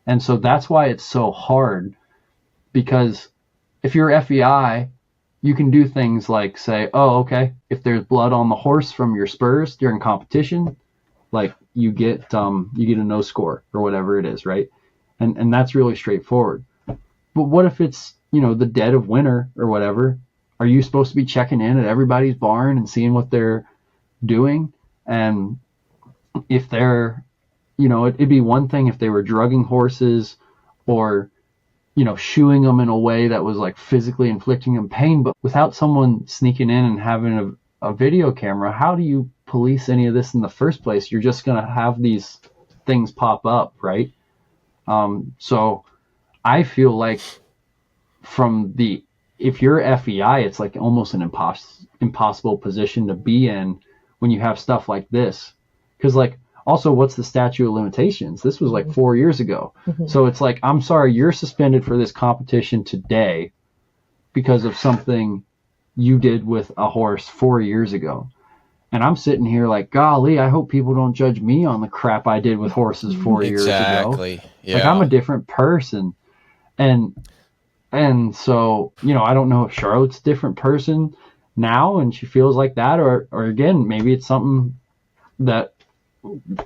And so that's why it's so hard, because if you're FEI, you can do things like say, oh, okay, if there's blood on the horse from your spurs during competition, like you get a no score or whatever it is, right? And that's really straightforward. But what if it's, the dead of winter or whatever? Are you supposed to be checking in at everybody's barn and seeing what they're doing? And if they're, it'd be one thing if they were drugging horses or shoeing them in a way that was like physically inflicting them pain, but without someone sneaking in and having a video camera, how do you police any of this in the first place? You're just going to have these things pop up, right? So I feel like if you're FEI, it's like almost an impossible position to be in when you have stuff like this. Because like, also, what's the statute of limitations? This was like 4 years ago. So it's like, I'm sorry, you're suspended for this competition today because of something you did with a horse 4 years ago. And I'm sitting here like, golly, I hope people don't judge me on the crap I did with horses 4 years ago. Exactly. Yeah. Like, I'm a different person. And so, I don't know if Charlotte's a different person now and she feels like that, or again, maybe it's something that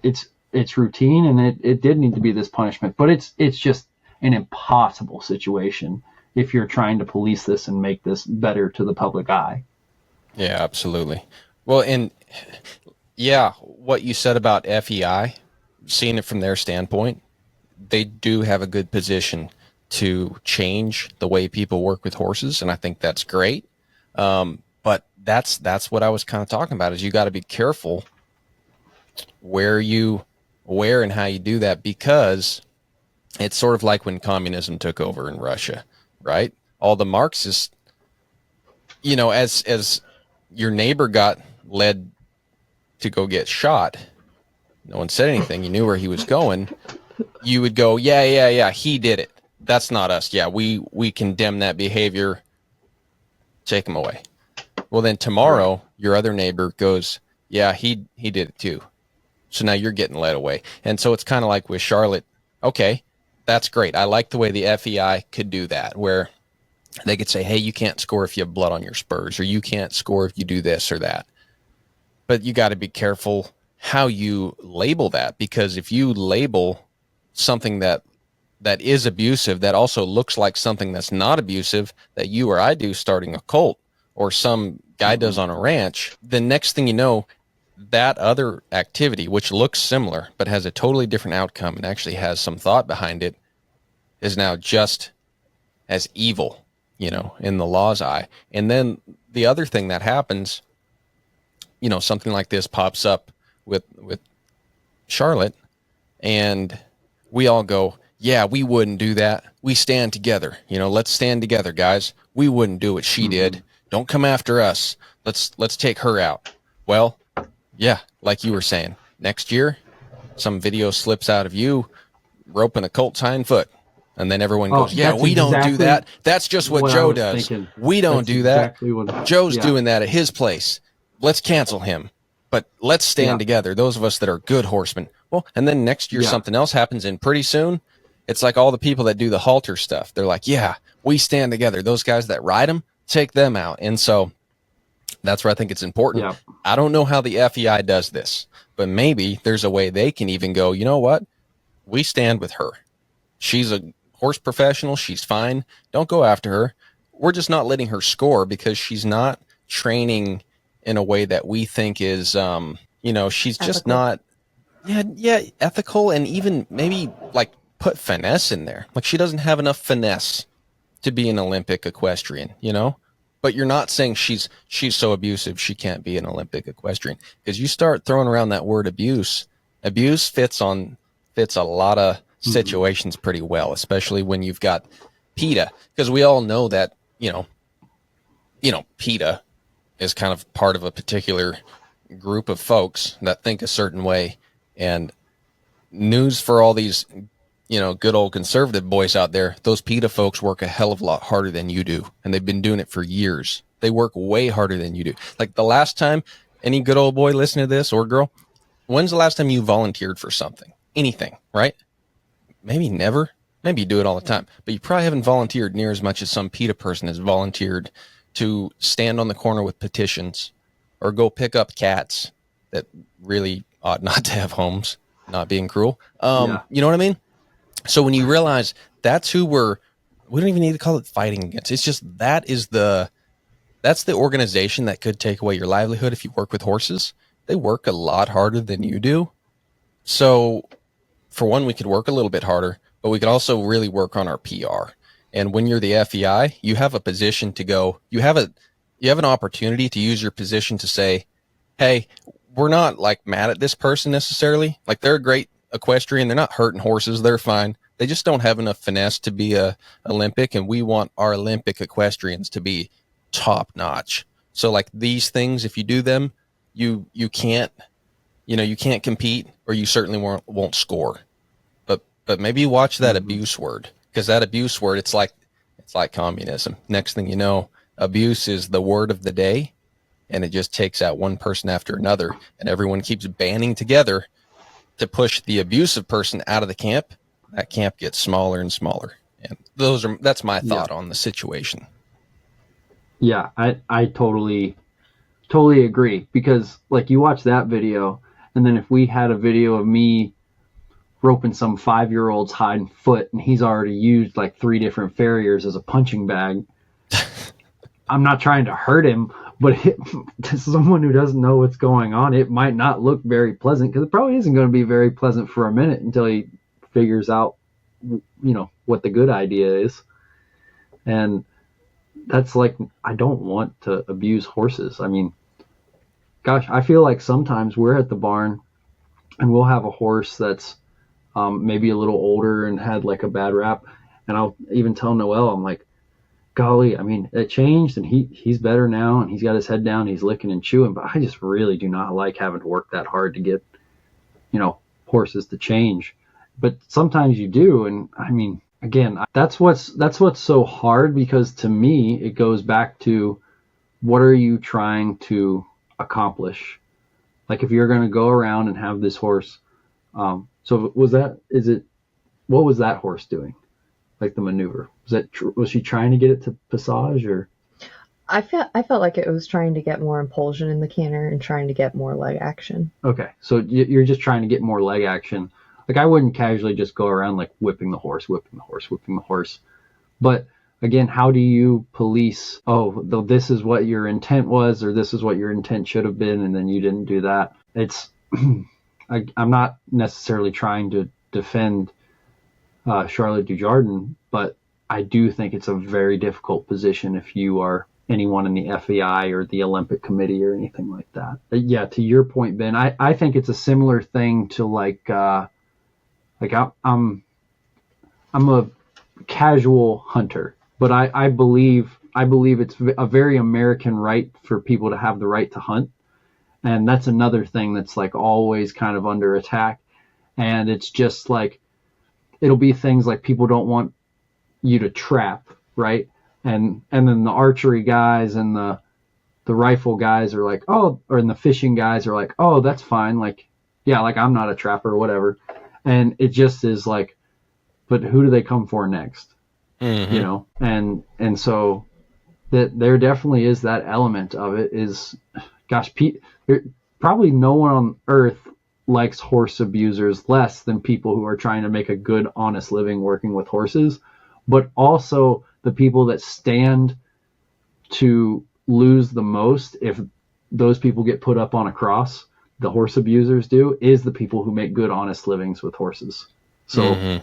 it's routine and it did need to be this punishment. But it's just an impossible situation if you're trying to police this and make this better to the public eye. Yeah, absolutely. Well, and yeah, what you said about FEI, seeing it from their standpoint, they do have a good position to change the way people work with horses, and I think that's great. But that's what I was kind of talking about, is you got to be careful where and how you do that, because it's sort of like when communism took over in Russia, right? All the Marxists, as your neighbor got led to go get shot, no one said anything. You knew where he was going. You would go, yeah, he did it. That's not us. Yeah, we condemn that behavior. Take him away. Well, then tomorrow, your other neighbor goes, yeah, he did it too. So now you're getting led away. And so it's kind of like with Charlotte. Okay, that's great. I like the way the FEI could do that, where they could say, hey, you can't score if you have blood on your spurs, or you can't score if you do this or that. But you got to be careful how you label that, because if you label something that is abusive, that also looks like something that's not abusive, that you or I do starting a cult, or some guy does on a ranch, the next thing you know, that other activity, which looks similar but has a totally different outcome and actually has some thought behind it, is now just as evil, in the law's eye. And then the other thing that happens, something like this pops up with Charlotte, and we all go, yeah, we wouldn't do that. We stand together. Let's stand together, guys. We wouldn't do what she did. Don't come after us. Let's take her out. Well, yeah, like you were saying, next year, some video slips out of you roping a colt's hind foot. And then everyone goes, yeah, we don't do that. That's just what Joe does. Thinking. We don't do that. Exactly Joe's doing that at his place. Let's cancel him. But let's stand together, those of us that are good horsemen. Well, and then next year something else happens, and pretty soon it's like all the people that do the halter stuff. They're like, yeah, we stand together. Those guys that ride them, take them out. And so that's where I think it's important. Yeah. I don't know how the FEI does this, but maybe there's a way they can even go, you know what? We stand with her. She's a horse professional. She's fine. Don't go after her. We're just not letting her score because she's not training in a way that we think is, she's just not, ethical, and even maybe like put finesse in there. Like, she doesn't have enough finesse to be an Olympic equestrian, but you're not saying she's so abusive she can't be an Olympic equestrian, because you start throwing around that word abuse fits a lot of situations pretty well, especially when you've got PETA, because we all know that, PETA is kind of part of a particular group of folks that think a certain way. And news for all these, good old conservative boys out there, those PETA folks work a hell of a lot harder than you do. And they've been doing it for years. They work way harder than you do. Like, the last time, any good old boy listen to this, or girl, when's the last time you volunteered for something? Anything, right? Maybe never. Maybe you do it all the time. But you probably haven't volunteered near as much as some PETA person has volunteered to stand on the corner with petitions, or go pick up cats that really ought not to have homes, not being cruel. You know what I mean? So when you realize that's who we don't even need to call it fighting against. It's just that's the organization that could take away your livelihood if you work with horses. They work a lot harder than you do. So for one, we could work a little bit harder, but we could also really work on our PR. And when you're the FEI, you have a position to go, you have an opportunity to use your position to say, hey, we're not like mad at this person necessarily. Like, they're a great equestrian. They're not hurting horses. They're fine. They just don't have enough finesse to be a Olympic, and we want our Olympic equestrians to be top notch. So like these things, if you do them, you can't, you can't compete, or you certainly won't score. But maybe watch that abuse word, because that abuse word, it's like communism. Next thing you know, abuse is the word of the day, and it just takes out one person after another, and everyone keeps banding together to push the abusive person out of the camp. That camp gets smaller and smaller. And that's my thought on the situation. Yeah, I totally agree, because like you watch that video, and then if we had a video of me roping some 5-year-old's hind foot and he's already used like 3 different farriers as a punching bag, I'm not trying to hurt him, but to someone who doesn't know what's going on, it might not look very pleasant, because it probably isn't going to be very pleasant for a minute until he figures out, what the good idea is. And that's like, I don't want to abuse horses. I mean, gosh, I feel like sometimes we're at the barn and we'll have a horse that's maybe a little older and had like a bad rap. And I'll even tell Noelle, I'm like, golly, I mean, it changed and he's better now and he's got his head down, he's licking and chewing, but I just really do not like having to work that hard to get, horses to change. But sometimes you do. And I mean, again, that's what's so hard, because to me, it goes back to, what are you trying to accomplish? Like if you're going to go around and have this horse, what was that horse doing? Like the maneuver, was she trying to get it to passage, or? I felt like it was trying to get more impulsion in the canter and trying to get more leg action. Okay, so you're just trying to get more leg action. Like I wouldn't casually just go around like whipping the horse. But again, how do you police, this is what your intent was, or this is what your intent should have been, and then you didn't do that? It's I'm not necessarily trying to defend Charlotte Dujardin, but I do think it's a very difficult position if you are anyone in the FEI or the Olympic Committee or anything like that. Yeah, to your point, Ben, I think it's a similar thing to I'm a casual hunter, but I believe it's a very American right for people to have the right to hunt. And that's another thing that's like always kind of under attack. And it's just like, it'll be things like people don't want you to trap, right? And then the archery guys and the rifle guys are like, and the fishing guys are like, oh, that's fine. Like, yeah, like I'm not a trapper or whatever. And it just is like, but who do they come for next? Mm-hmm. And so that there definitely is that element of it is, gosh, probably no one on earth likes horse abusers less than people who are trying to make a good, honest living working with horses, but also the people that stand to lose the most if those people get put up on a cross, the horse abusers do, is the people who make good, honest livings with horses. So,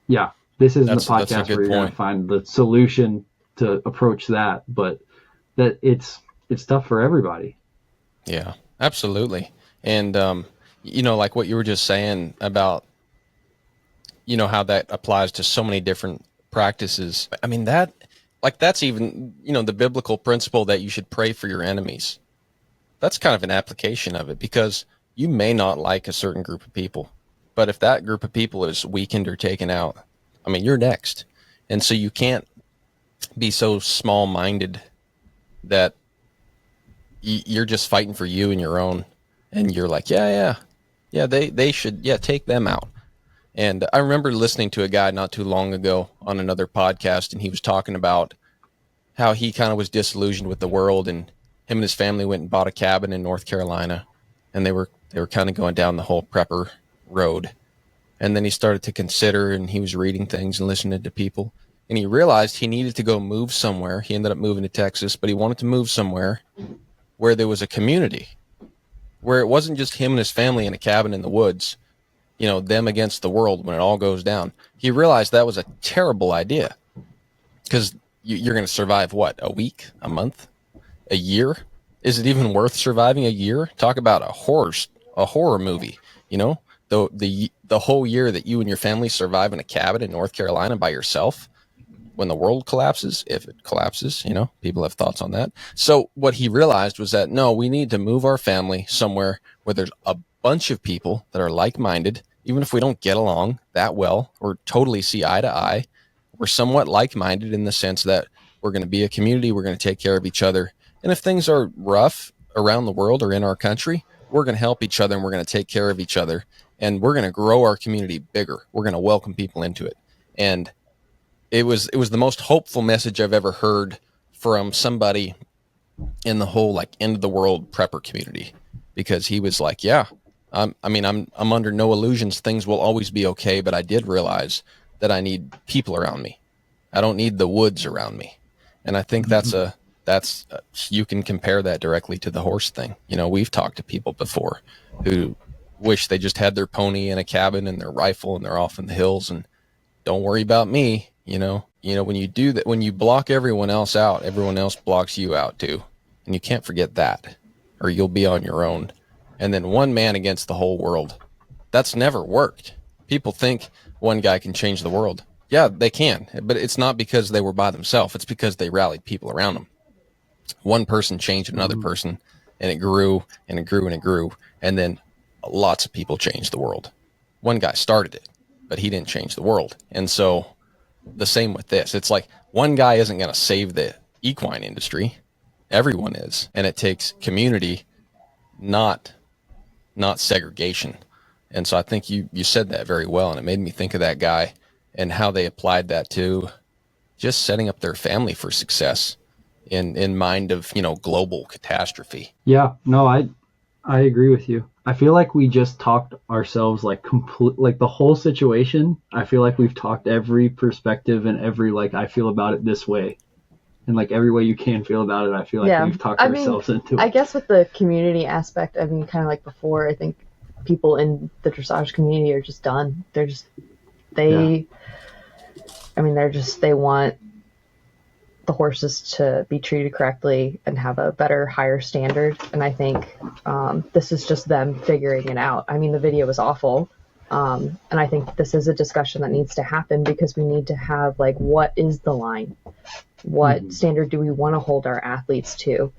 yeah, this isn't the podcast where you're going to find the solution to approach that, but that it's tough for everybody. Yeah, absolutely. And, like what you were just saying about, how that applies to so many different practices. I mean, that's even, the biblical principle that you should pray for your enemies. That's kind of an application of it, because you may not like a certain group of people, but if that group of people is weakened or taken out, I mean, you're next. And so you can't be so small-minded that you're just fighting for you and your own. And you're like, yeah, they should, take them out. And I remember listening to a guy not too long ago on another podcast, and he was talking about how he kind of was disillusioned with the world, and him and his family went and bought a cabin in North Carolina, and they were kind of going down the whole prepper road. And then he started to consider, and he was reading things and listening to people, and he realized he needed to go move somewhere. He ended up moving to Texas, but he wanted to move somewhere where there was a community, where it wasn't just him and his family in a cabin in the woods, them against the world when it all goes down. He realized that was a terrible idea, because you're going to survive, what, a week, a month, a year? Is it even worth surviving a year? Talk about a horror movie, the whole year that you and your family survive in a cabin in North Carolina by yourself, when the world collapses, if it collapses, people have thoughts on that. So what he realized was that, no, we need to move our family somewhere where there's a bunch of people that are like-minded, even if we don't get along that well or totally see eye to eye. We're somewhat like-minded in the sense that we're going to be a community. We're going to take care of each other. And if things are rough around the world or in our country, we're going to help each other and we're going to take care of each other. And we're going to grow our community bigger. We're going to welcome people into it. And it was the most hopeful message I've ever heard from somebody in the whole like end of the world prepper community, because he was like, yeah, I'm under no illusions. Things will always be okay. But I did realize that I need people around me. I don't need the woods around me. And I think you can compare that directly to the horse thing. We've talked to people before who wish they just had their pony in a cabin and their rifle and they're off in the hills and don't worry about me. When you do that, when you block everyone else out, everyone else blocks you out too. And you can't forget that, or you'll be on your own. And then one man against the whole world. That's never worked. People think one guy can change the world. Yeah, they can, but it's not because they were by themselves. It's because they rallied people around them. One person changed another person, and it grew and it grew and it grew. And then lots of people changed the world. One guy started it, but he didn't change the world. And so the same with this. It's like one guy isn't going to save the equine industry. Everyone is. And it takes community, not segregation. And so I think you said that very well. And it made me think of that guy and how they applied that to just setting up their family for success in mind of, global catastrophe. Yeah, no, I agree with you. I feel like we just talked ourselves like the whole situation. I feel like we've talked every perspective and every I feel about it this way, and every way you can feel about it. I feel like we've talked ourselves into it. I guess with the community aspect, kind of like before, I think people in the dressage community are just done. They want the horses to be treated correctly and have a better, higher standard. And I think this is just them figuring it out. The video was awful. And I think this is a discussion that needs to happen, because we need to have what is the line? What standard do we want to hold our athletes to?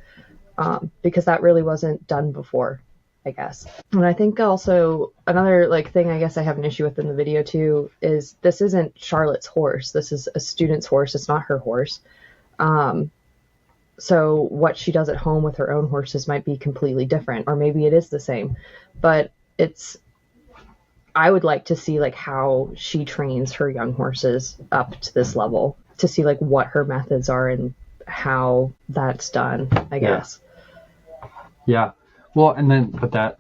Because that really wasn't done before, I guess. And I think also another thing I guess I have an issue with in the video too is this isn't Charlotte's horse. This is a student's horse. It's not her horse. So what she does at home with her own horses might be completely different, or maybe it is the same, but I would like to see how she trains her young horses up to this level, to see what her methods are and how that's done, I guess. Yeah. Well, and then, but that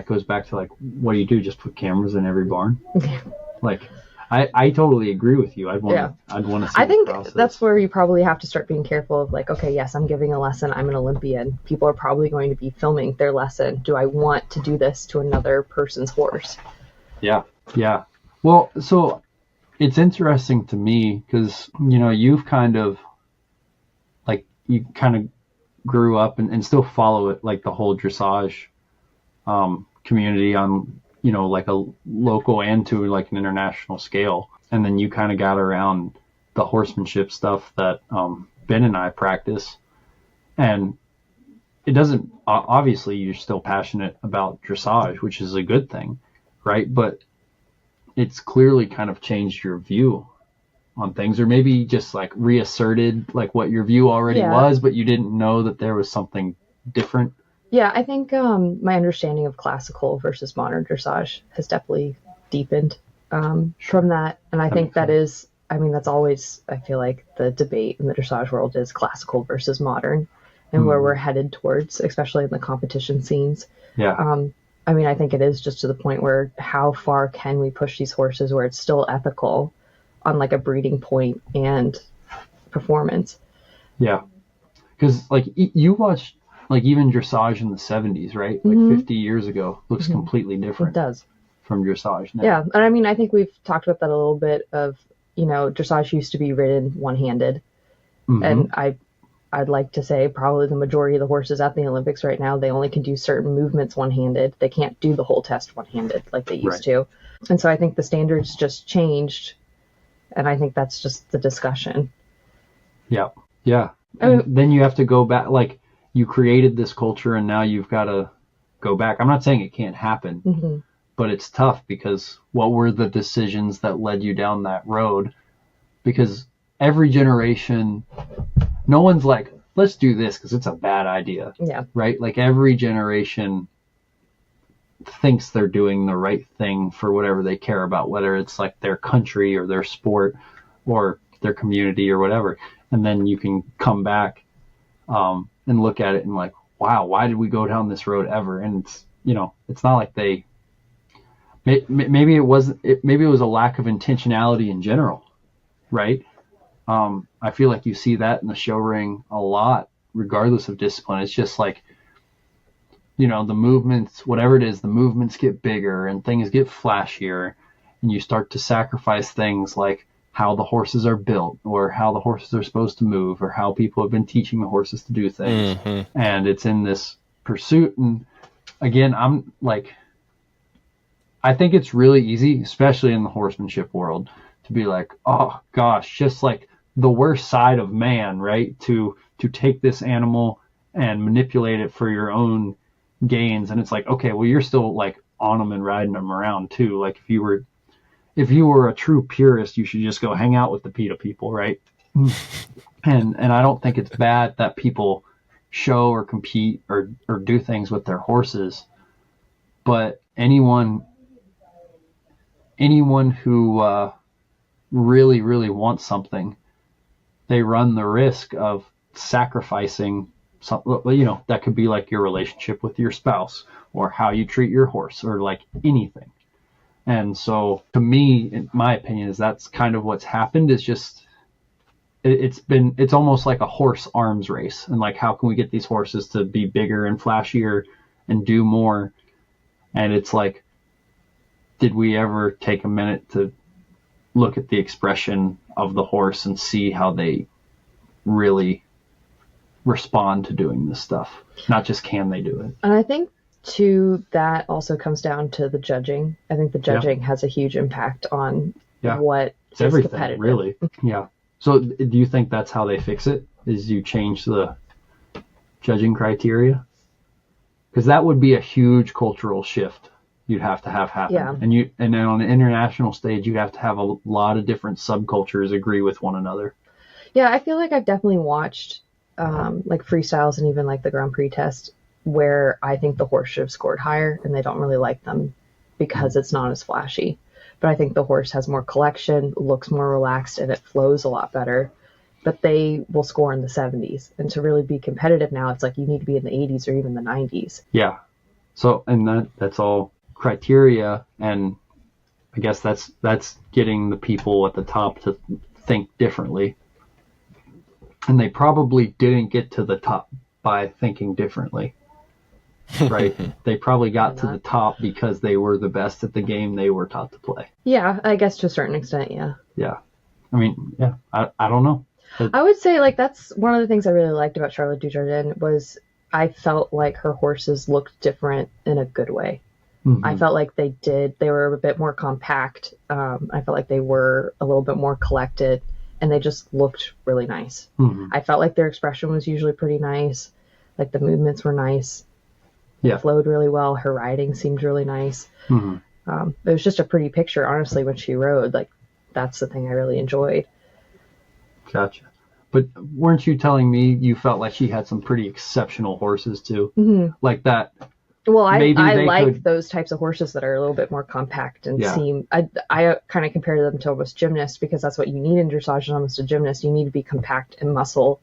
goes back to what do you do? Just put cameras in every barn? I totally agree with you. I'd want to see. I think the process. That's where you probably have to start being careful of okay, yes, I'm giving a lesson. I'm an Olympian. People are probably going to be filming their lesson. Do I want to do this to another person's horse? Yeah. Yeah. Well, so it's interesting to me because, you've kind of grew up and still follow it, the whole dressage community on, a local and to an international scale. And then you kind of got around the horsemanship stuff that Ben and I practice. And it doesn't, obviously you're still passionate about dressage, which is a good thing, right? But it's clearly kind of changed your view on things, or maybe just reasserted what your view already was, but you didn't know that there was something different. Yeah, I think my understanding of classical versus modern dressage has definitely deepened from that. And I think that is, that's always, I feel like the debate in the dressage world is classical versus modern, and where we're headed towards, especially in the competition scenes. Yeah. I think it is just to the point where how far can we push these horses where it's still ethical on a breeding point and performance. Yeah. Because you watched even dressage in the 70s, right? 50 years ago looks completely different. It does. From dressage now. Yeah. And I think we've talked about that a little bit of, dressage used to be ridden one-handed. And I'd like to say probably the majority of the horses at the Olympics right now, they only can do certain movements one-handed. They can't do the whole test one-handed like they used to. And so I think the standards just changed, and I think that's just the discussion. Yeah. And then you have to go back, like, you created this culture and now you've got to go back. I'm not saying it can't happen, but it's tough because what were the decisions that led you down that road? Because every generation, no one's like, let's do this because it's a bad idea. Yeah. Right? Like every generation thinks they're doing the right thing for whatever they care about, whether it's like their country or their sport or their community or whatever. And then you can come back and look at it and like, wow, why did we go down this road ever? And it's, you know, it's not like they, maybe it was a lack of intentionality in general, right? I feel like you see that in the show ring a lot, regardless of discipline. It's just like, you know, the movements, whatever it is, the movements get bigger and things get flashier, and you start to sacrifice things like how the horses are built or how the horses are supposed to move or how people have been teaching the horses to do things. And it's in this pursuit. And again, I'm like, I think it's really easy, especially in the horsemanship world, to be like, oh gosh, just like the worst side of man, right? To take this animal and manipulate it for your own gains. And it's like, okay, well, you're still like on them and riding them around too. Like if you were a true purist, you should just go hang out with the PETA people, right? And I don't think it's bad that people show or compete or do things with their horses, but anyone who really, really wants something, they run the risk of sacrificing something, you know, that could be like your relationship with your spouse or how you treat your horse or like anything. And so to me, in my opinion, is that's kind of what's happened. Is just, it's almost like a horse arms race. And like, how can we get these horses to be bigger and flashier and do more? And it's like, did we ever take a minute to look at the expression of the horse and see how they really respond to doing this stuff? Not just can they do it. And I think too, that also comes down to the judging. I think the judging has a huge impact on what it's everything, competitive. Really. Yeah. So do you think that's how they fix it? Is you change the judging criteria? Because that would be a huge cultural shift you'd have to have happen. Yeah. And then on the international stage, you'd have to have a lot of different subcultures agree with one another. Yeah, I feel like I've definitely watched like freestyles and even like the Grand Prix test where I think the horse should have scored higher and they don't really like them because it's not as flashy. But I think the horse has more collection, looks more relaxed, and it flows a lot better. But they will score in the 70s. And to really be competitive now, it's like you need to be in the 80s or even the 90s. Yeah. So, and that's all criteria. And I guess that's getting the people at the top to think differently. And they probably didn't get to the top by thinking differently. Right? They probably got to the top because they were the best at the game they were taught to play. Yeah, I guess to a certain extent, yeah. Yeah. I mean, yeah, I don't know. I would say, like, that's one of the things I really liked about Charlotte Dujardin was I felt like her horses looked different in a good way. Mm-hmm. I felt like they were a bit more compact. I felt like they were a little bit more collected, and they just looked really nice. Mm-hmm. I felt like their expression was usually pretty nice. Like, the movements were nice. Yeah. It flowed really well. Her riding seemed really nice. Mm-hmm. It was just a pretty picture, honestly, when she rode. Like, that's the thing I really enjoyed. Gotcha. But weren't you telling me you felt like she had some pretty exceptional horses, too? Mm-hmm. Like that. Well, I like those types of horses that are a little bit more compact and seem... I kind of compare them to almost gymnasts because that's what you need in dressage, almost a gymnast. You need to be compact and muscle.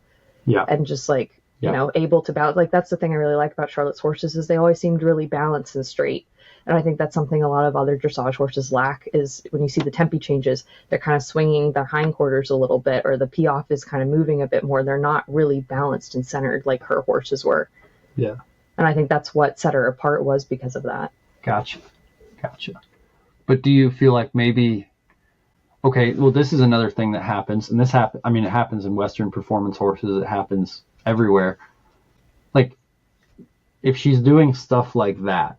Yeah. And just like... you know, able to balance. Like, that's the thing I really like about Charlotte's horses is they always seemed really balanced and straight. And I think that's something a lot of other dressage horses lack is when you see the tempi changes, they're kind of swinging their hindquarters a little bit, or the piaffe is kind of moving a bit more. They're not really balanced and centered like her horses were. Yeah. And I think that's what set her apart was because of that. Gotcha. But do you feel like maybe... Okay, well, this is another thing that happens, and it happens in Western performance horses. It happens everywhere. Like, if she's doing stuff like that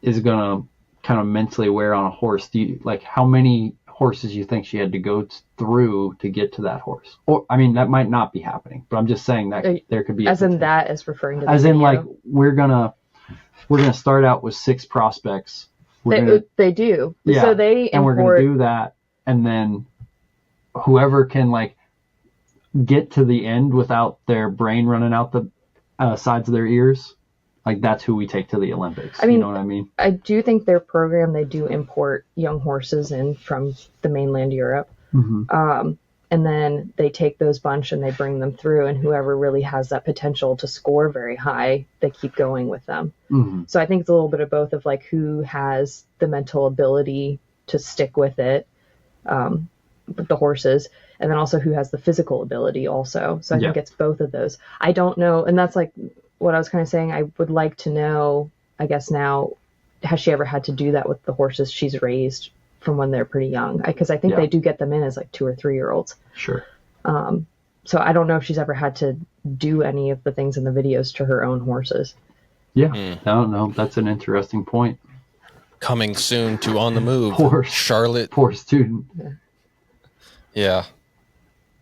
is gonna kind of mentally wear on a horse, how many horses you think she had to go through to get to that horse? Or, I mean, that might not be happening, but I'm just saying that there could be as in that is referring to the as video. in, like, we're gonna start out with 6 prospects. They do. Yeah, So they and we're gonna do that, and then whoever can, like, get to the end without their brain running out the sides of their ears, like, that's who we take to the Olympics. I mean, you know what I mean? I do think their program, they do import young horses in from the mainland Europe. Mm-hmm. And then they take those bunch and they bring them through, and whoever really has that potential to score very high, they keep going with them. Mm-hmm. So I think it's a little bit of both, of like who has the mental ability to stick with it, with the horses, and then also who has the physical ability also. So I think it's both of those. I don't know, and that's like what I was kind of saying. I would like to know, I guess now, has she ever had to do that with the horses she's raised from when they're pretty young? Because I think they do get them in as like 2 or 3 year olds. Sure. So I don't know if she's ever had to do any of the things in the videos to her own horses. Yeah. No, that's an interesting point. Coming soon to On the Move, Charlotte. Poor student. Yeah.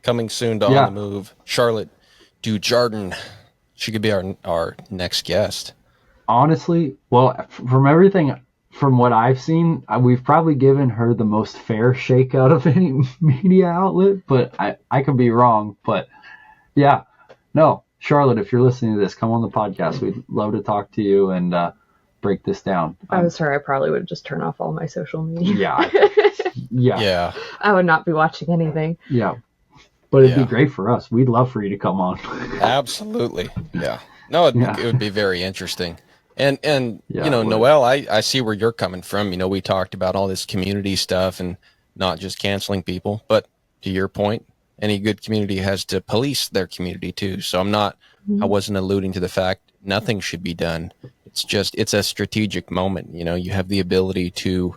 Coming soon to On the Move, Charlotte Dujardin. She could be our next guest. Honestly, well, from what I've seen, we've probably given her the most fair shake out of any media outlet, but I could be wrong. But yeah, no, Charlotte, if you're listening to this, come on the podcast. We'd love to talk to you and break this down. If I was her, I probably would just turn off all my social media. Yeah. I would not be watching anything. Yeah. But it'd be great for us. We'd love for you to come on. Absolutely. Yeah. No, it would be very interesting. And you know, Noelle, I see where you're coming from. You know, we talked about all this community stuff and not just canceling people. But to your point, any good community has to police their community too. So I wasn't alluding to the fact nothing should be done. It's a strategic moment. You know, you have the ability to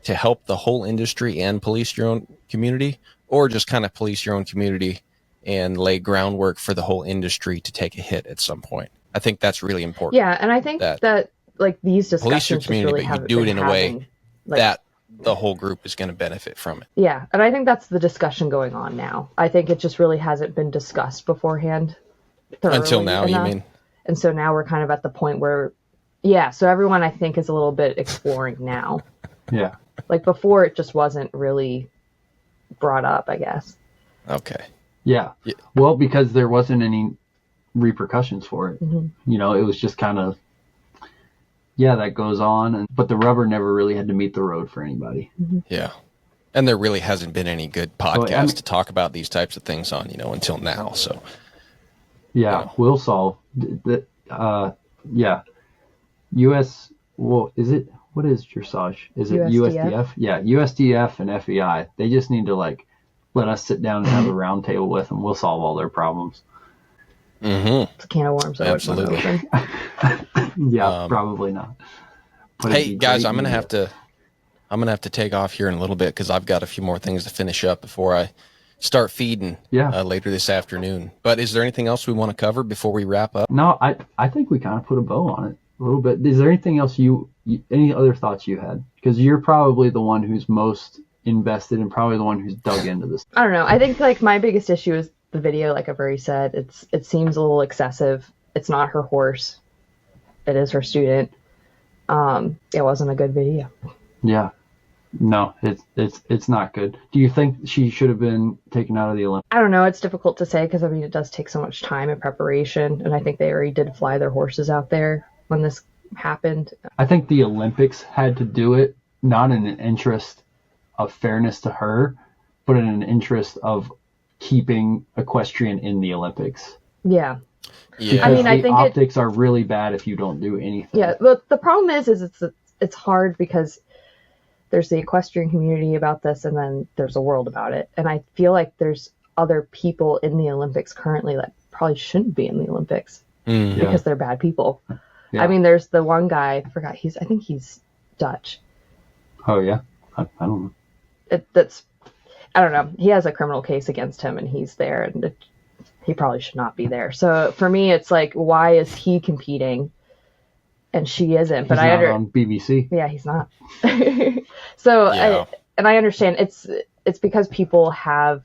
help the whole industry and police your own community, or just kind of police your own community and lay groundwork for the whole industry to take a hit at some point. I think that's really important. Yeah, and I think that like these discussions police your community, really but you do it in a way that the whole group is going to benefit from it. Yeah, and I think that's the discussion going on now. I think it just really hasn't been discussed beforehand. Until now, enough. You mean? And so now we're kind of at the point where, so everyone I think is a little bit exploring now. Yeah. Like before, it just wasn't really brought up, I guess. Okay. Yeah. Well, because there wasn't any repercussions for it. Mm-hmm. You know, it was just kind of, that goes on. But the rubber never really had to meet the road for anybody. Mm-hmm. Yeah. And there really hasn't been any good podcast to talk about these types of things on, until now. So. Yeah, we'll solve. U.S. Well, what is dressage? Is it USDF? Yeah, USDF and FEI. They just need to let us sit down and have a round table with them. We'll solve all their problems. Mm-hmm. It's a can of worms. Absolutely. Probably not. But hey guys, I'm gonna have to take off here in a little bit because I've got a few more things to finish up before I start feeding later this afternoon. But is there anything else we want to cover before we wrap up? No, I think we kind of put a bow on it a little bit. Is there anything else any other thoughts you had? Because you're probably the one who's most invested and probably the one who's dug into this. I don't know. I think my biggest issue is the video. Like I've already said, it seems a little excessive. It's not her horse. It is her student. It wasn't a good video. Yeah. No, it's not good. Do you think she should have been taken out of the Olympics? I don't know. It's difficult to say because, it does take so much time and preparation. And I think they already did fly their horses out there when this happened. I think the Olympics had to do it, not in an interest of fairness to her, but in an interest of keeping equestrian in the Olympics. Yeah. Because I think optics are really bad if you don't do anything. Yeah, but the problem is it's hard because there's the equestrian community about this, and then there's a world about it. And I feel like there's other people in the Olympics currently that probably shouldn't be in the Olympics because they're bad people. Yeah. There's the one guy, I forgot, I think he's Dutch. Oh, yeah? I don't know. I don't know. He has a criminal case against him, and he's there. And he probably should not be there. So for me, it's like, why is he competing and she isn't? But I on BBC. Yeah, he's not. So Yeah. I understand it's because people have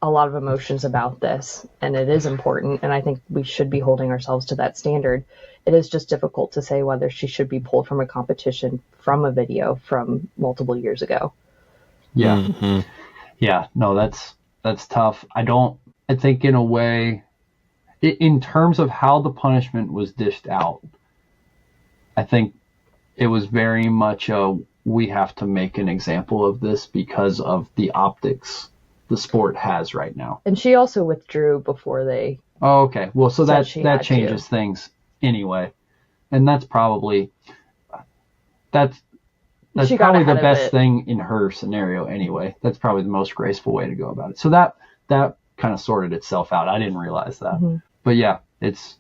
a lot of emotions about this, and it is important, and I think we should be holding ourselves to that standard. It is just difficult to say whether she should be pulled from a competition from a video from multiple years ago. Yeah. Mm-hmm. Yeah, no, that's tough. I think in a way, in terms of how the punishment was dished out, I think it was very much we have to make an example of this because of the optics the sport has right now. And she also withdrew before they... Oh, okay. Well, so that changes to. things anyway. And that's probably that's probably the best thing in her scenario anyway. That's probably the most graceful way to go about it. So that kind of sorted itself out. I didn't realize that. Mm-hmm. But yeah, it's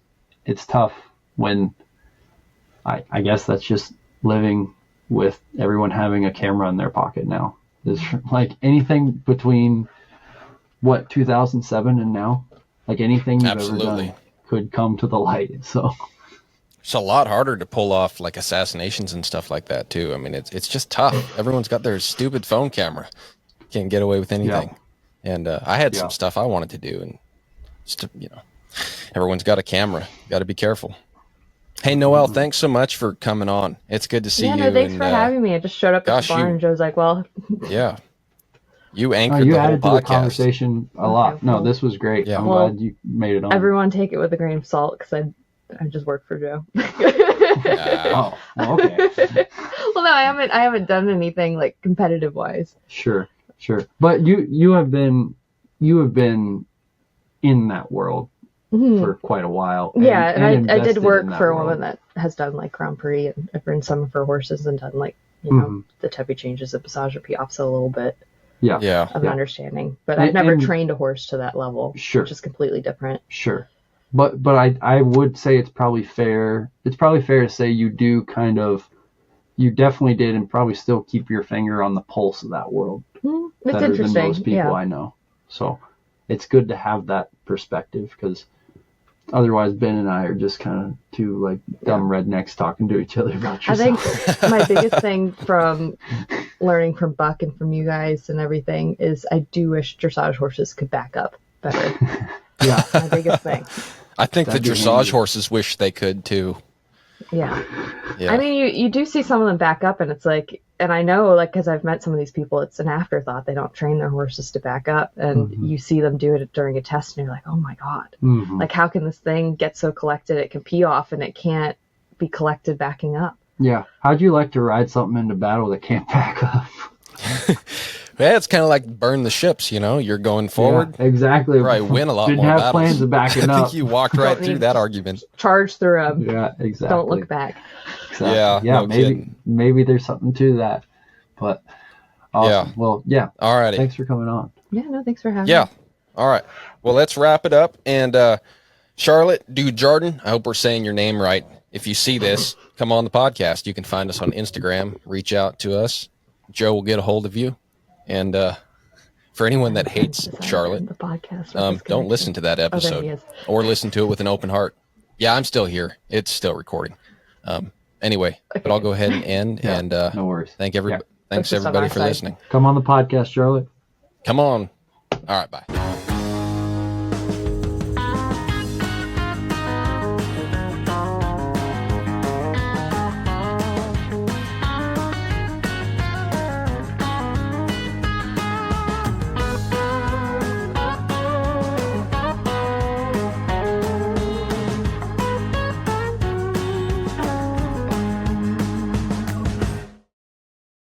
tough when I guess that's just living with everyone having a camera in their pocket now. There's like anything between 2007 and now, like anything you've ever done could come to the light. So it's a lot harder to pull off like assassinations and stuff like that too. I mean, it's just tough. Everyone's got their stupid phone camera. Can't get away with anything. Yeah. And I had some stuff I wanted to do, and just, everyone's got a camera. Got to be careful. Hey, Noelle, thanks so much for coming on. It's good to see you. Yeah, no, thanks for having me. I just showed up at the barn and Joe's like, well... Yeah. You anchored you the whole added to podcast. the conversation a lot. Okay, No, this was great. Yeah. I'm glad you made it on. Everyone take it with a grain of salt, because I just work for Joe. Oh, well, okay. Well, no, I haven't done anything like competitive wise. Sure. But you have been in that world for quite a while. And I did work for a woman that has done like Grand Prix, and I've ridden some of her horses and done like the tempi changes of Passage of Piaffe a little bit. Yeah. Of an understanding, but I've never trained a horse to that level. Sure. Which is completely different. Sure. But I would say it's probably fair to say you definitely did and probably still keep your finger on the pulse of that world. It's better interesting. than most people I know. So it's good to have that perspective, because otherwise Ben and I are just kind of two like dumb rednecks talking to each other about yourself. I think my biggest thing from learning from Buck and from you guys and everything is I do wish dressage horses could back up better. Yeah. My biggest thing. I think the dressage horses wish they could too. Yeah. I mean, you do see some of them back up, and it's like, and I know, like, because I've met some of these people, it's an afterthought. They don't train their horses to back up, and you see them do it during a test, and you're like, oh my God. Like, how can this thing get so collected it can pee off, and it can't be collected backing up? Yeah. How'd you like to ride something into battle that can't back up? Yeah, it's kind of like burn the ships, you're going forward. Yeah, exactly. Probably win a lot Didn't more have battles. plans of backing I up. think you walked right through that argument. Charge through them. Yeah, exactly. Don't look back. Exactly. Yeah, maybe there's something to that. But awesome. Yeah. Well, yeah. All righty. Thanks for coming on. Yeah, no, thanks for having me. Yeah. All right. Well, let's wrap it up. And Charlotte Dujardin, I hope we're saying your name right. If you see this, come on the podcast. You can find us on Instagram. Reach out to us. Joe will get a hold of you. And for anyone that hates Charlotte, the podcast don't listen to that episode or listen to it with an open heart. Yeah, I'm still here. It's still recording. Anyway, but I'll go ahead and end. And no worries. Thanks everybody for listening. Come on the podcast, Charlotte. Come on. All right, bye.